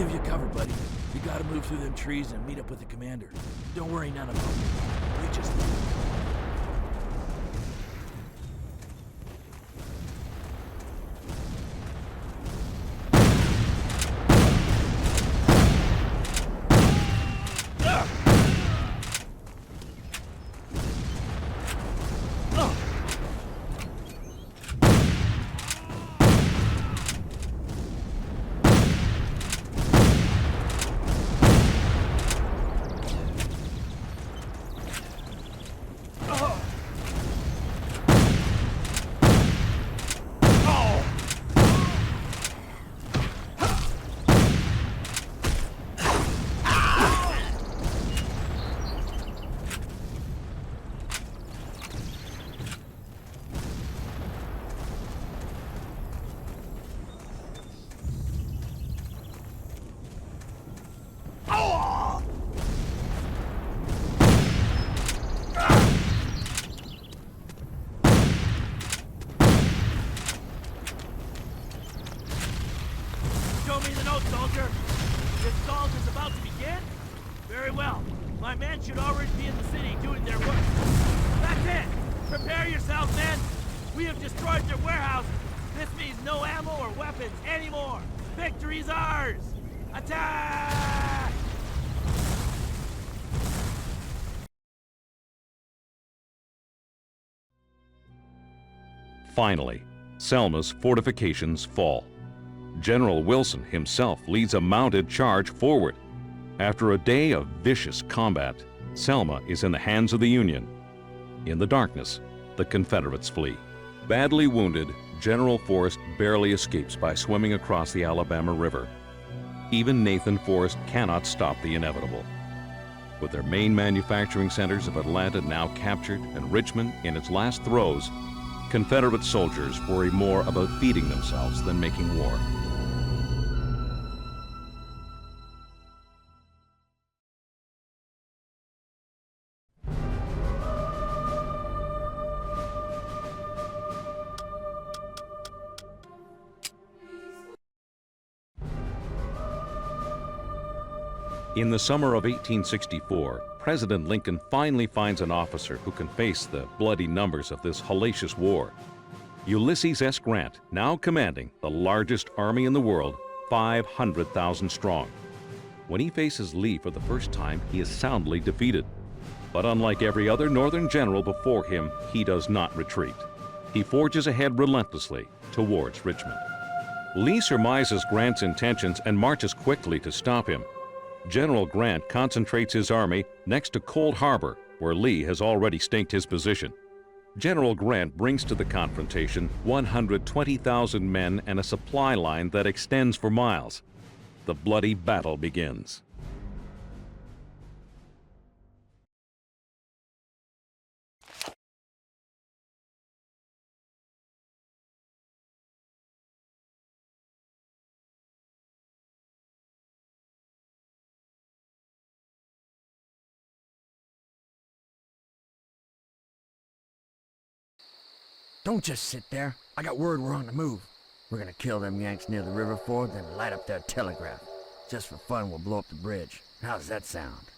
give you cover, buddy. We gotta move through them trees and meet up with the commander. Don't worry none about it. We just... Show me the note, soldier. The assault is about to begin? Very well. My men should already be in the city doing their work. That's it! Prepare yourselves, men! We have destroyed their warehouses. This means no ammo or weapons anymore. Victory's ours! Attack! Finally, Selma's fortifications fall. General Wilson himself leads a mounted charge forward. After a day of vicious combat, Selma is in the hands of the Union. In the darkness, the Confederates flee. Badly wounded, General Forrest barely escapes by swimming across the Alabama River. Even Nathan Forrest cannot stop the inevitable. With their main manufacturing centers of Atlanta now captured and Richmond in its last throes, Confederate soldiers worry more about feeding themselves than making war. In the summer of 1864, President Lincoln finally finds an officer who can face the bloody numbers of this hellacious war. Ulysses S. Grant, now commanding the largest army in the world, 500,000 strong. When he faces Lee for the first time, he is soundly defeated. But unlike every other Northern general before him, he does not retreat. He forges ahead relentlessly towards Richmond. Lee surmises Grant's intentions and marches quickly to stop him. General Grant concentrates his army next to Cold Harbor, where Lee has already staked his position. General Grant brings to the confrontation 120,000 men and a supply line that extends for miles. The bloody battle begins. Don't just sit there. I got word we're on the move. We're gonna kill them Yanks near the river ford, then light up their telegraph. Just for fun, we'll blow up the bridge. How does that sound?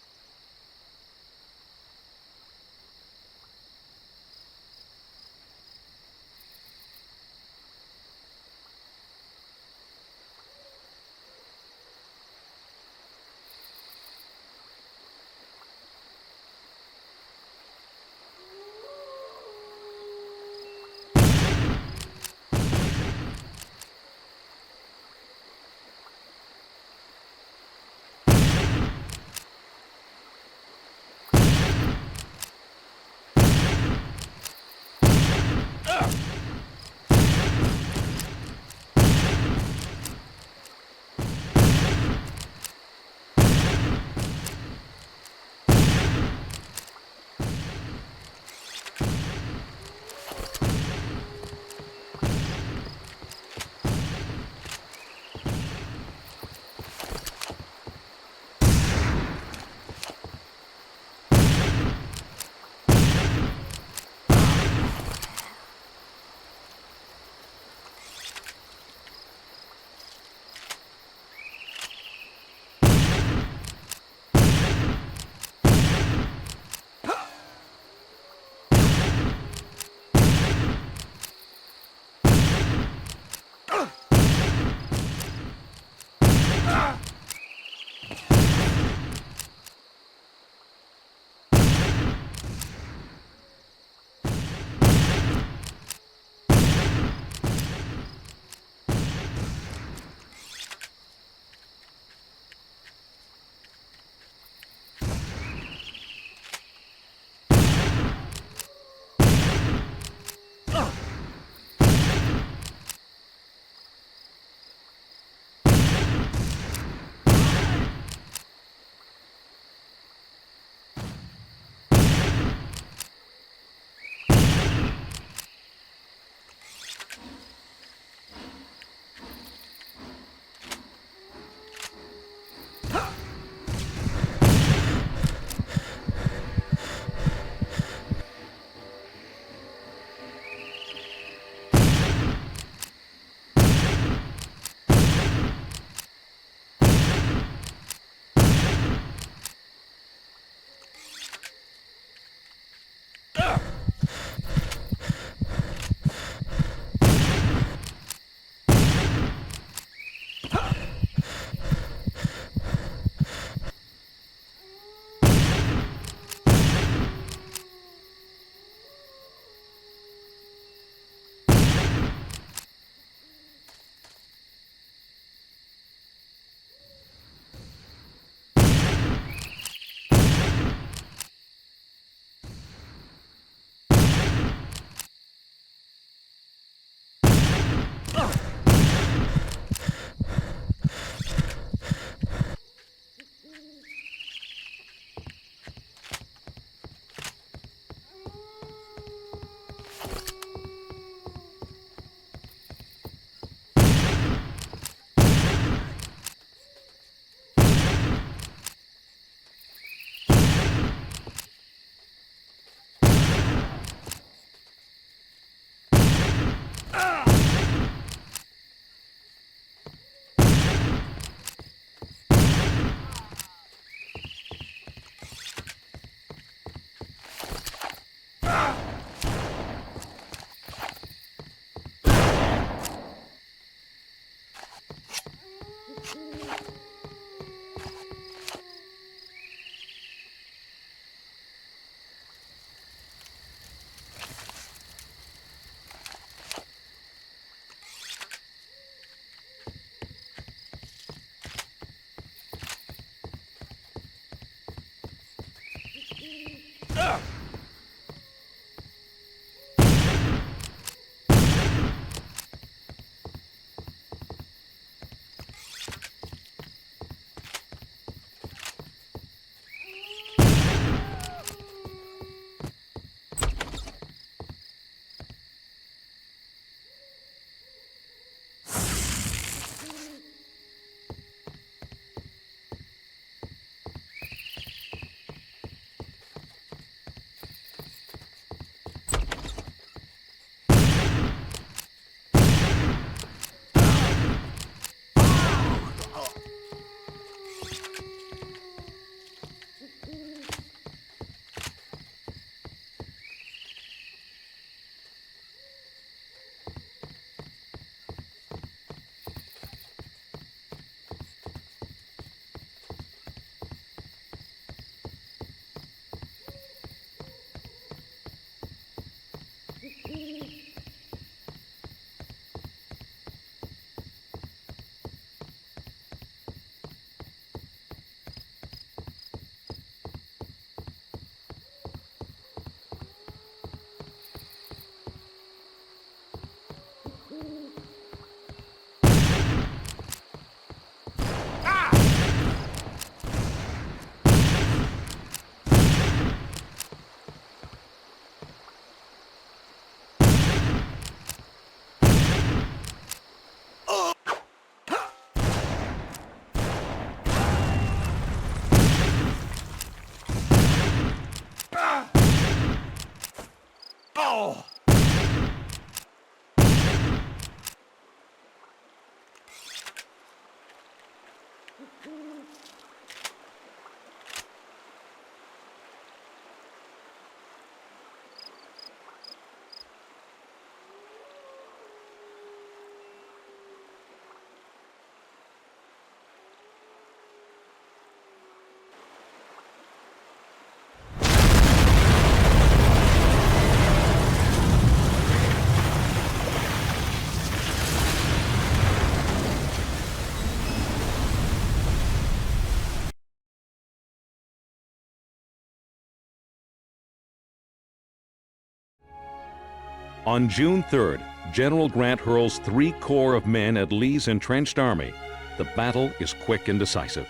On June 3rd, General Grant hurls 3 corps of men at Lee's entrenched army. The battle is quick and decisive.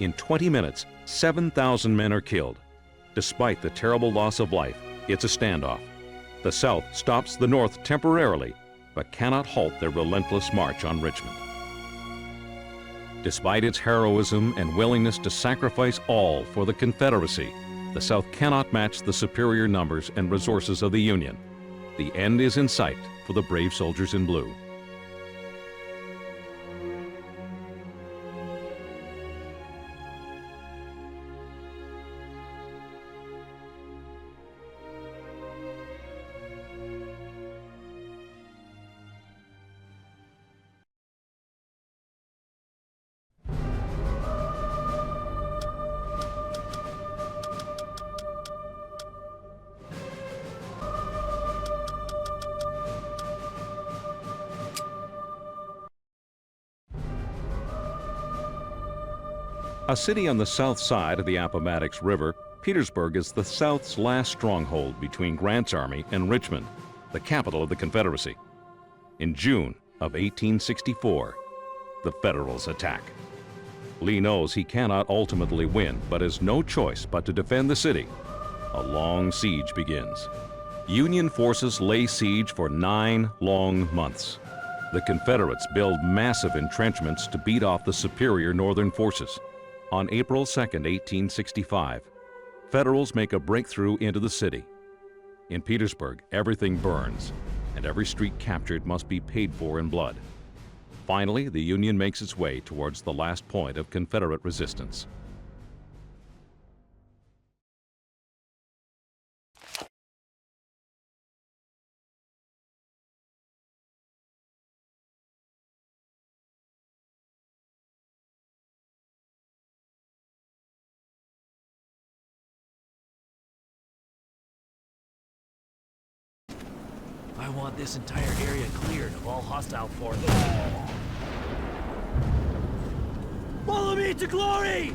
In 20 minutes, 7,000 men are killed. Despite the terrible loss of life, it's a standoff. The South stops the North temporarily, but cannot halt their relentless march on Richmond. Despite its heroism and willingness to sacrifice all for the Confederacy, the South cannot match the superior numbers and resources of the Union. The end is in sight for the brave soldiers in blue. A city on the south side of the Appomattox River, Petersburg is the South's last stronghold between Grant's army and Richmond, the capital of the Confederacy. In June of 1864, the Federals attack. Lee knows he cannot ultimately win, but has no choice but to defend the city. A long siege begins. Union forces lay siege for 9 long months. The Confederates build massive entrenchments to beat off the superior Northern forces. On April 2, 1865, Federals make a breakthrough into the city. In Petersburg, everything burns, and every street captured must be paid for in blood. Finally, the Union makes its way towards the last point of Confederate resistance. I want this entire area cleared of all hostile forces. Follow me to glory!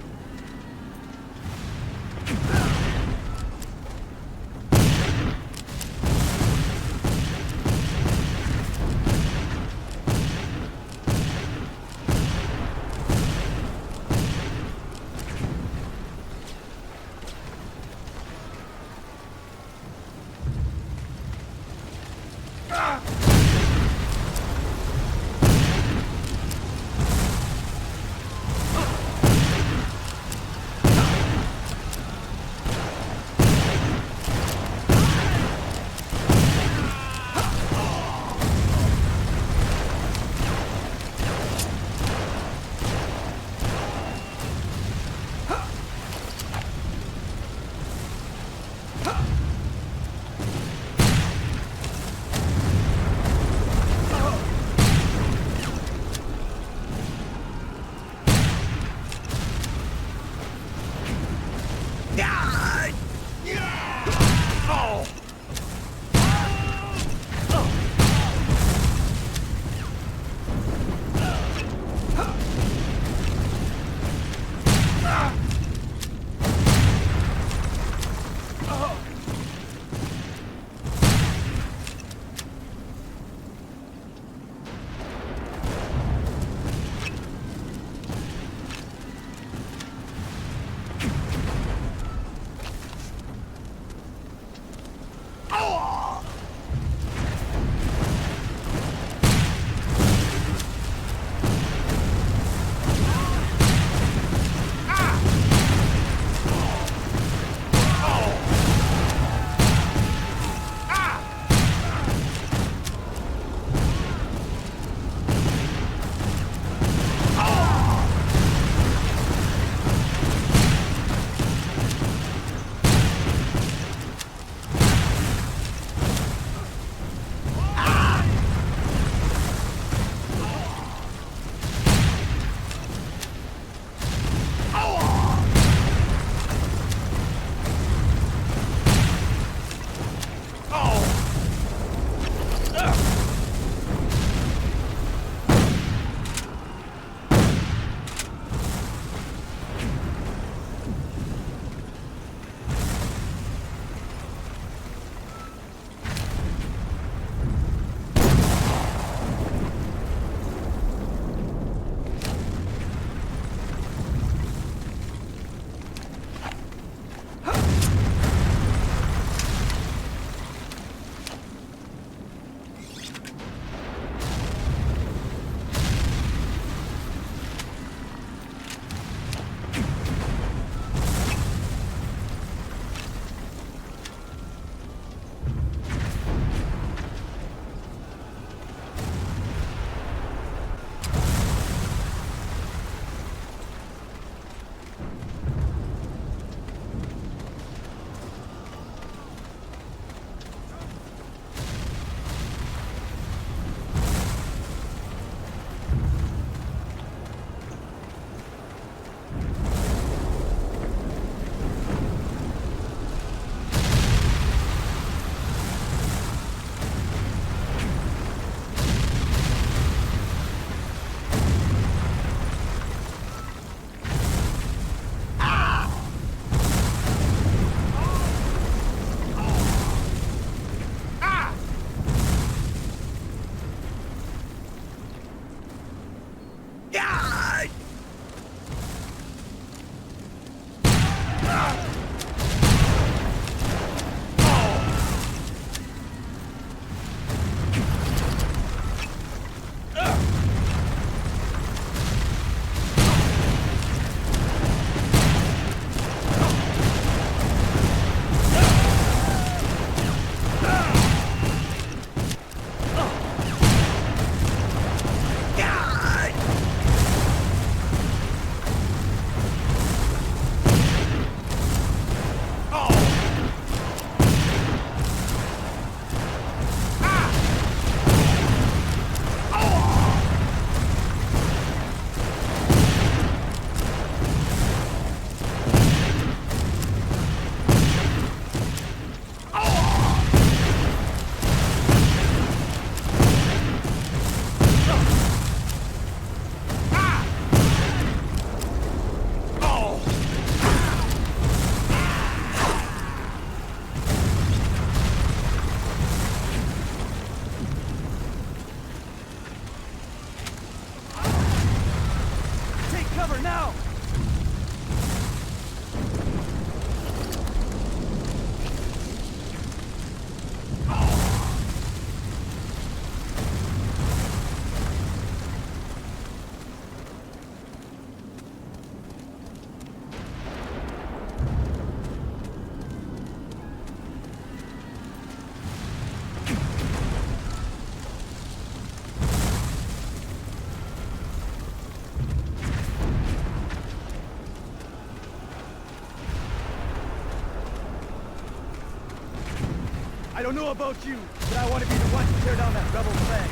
don't know about you, but I want to be the one to tear down that rebel flag.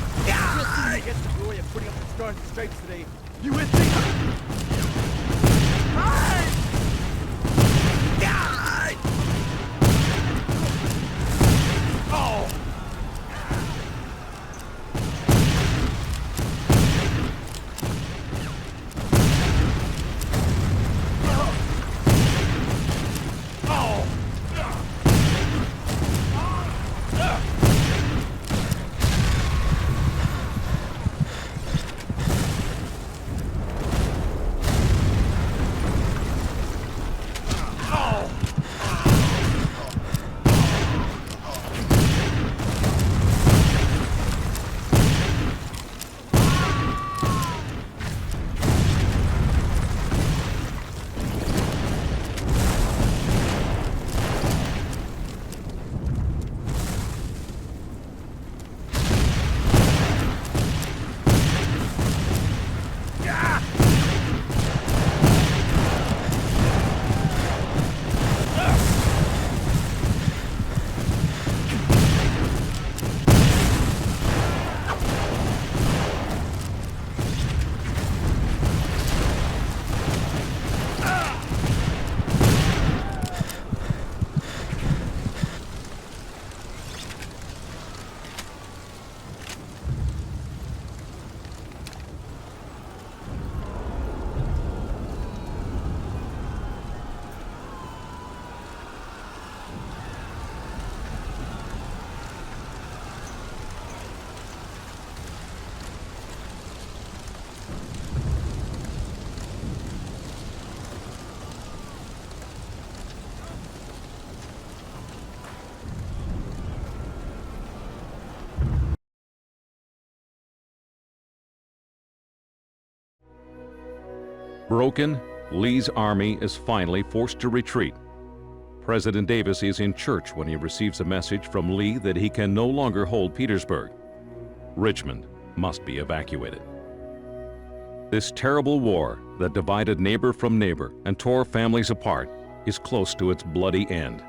We'll see who gets the glory of putting up the stars and stripes today. You with me? Oh! Broken, Lee's army is finally forced to retreat. President Davis is in church when he receives a message from Lee that he can no longer hold Petersburg. Richmond must be evacuated. This terrible war that divided neighbor from neighbor and tore families apart is close to its bloody end.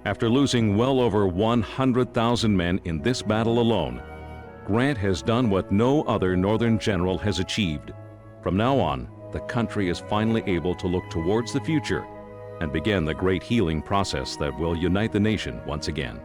After losing well over 100,000 men in this battle alone, Grant has done what no other Northern general has achieved. From now on, the country is finally able to look towards the future and begin the great healing process that will unite the nation once again.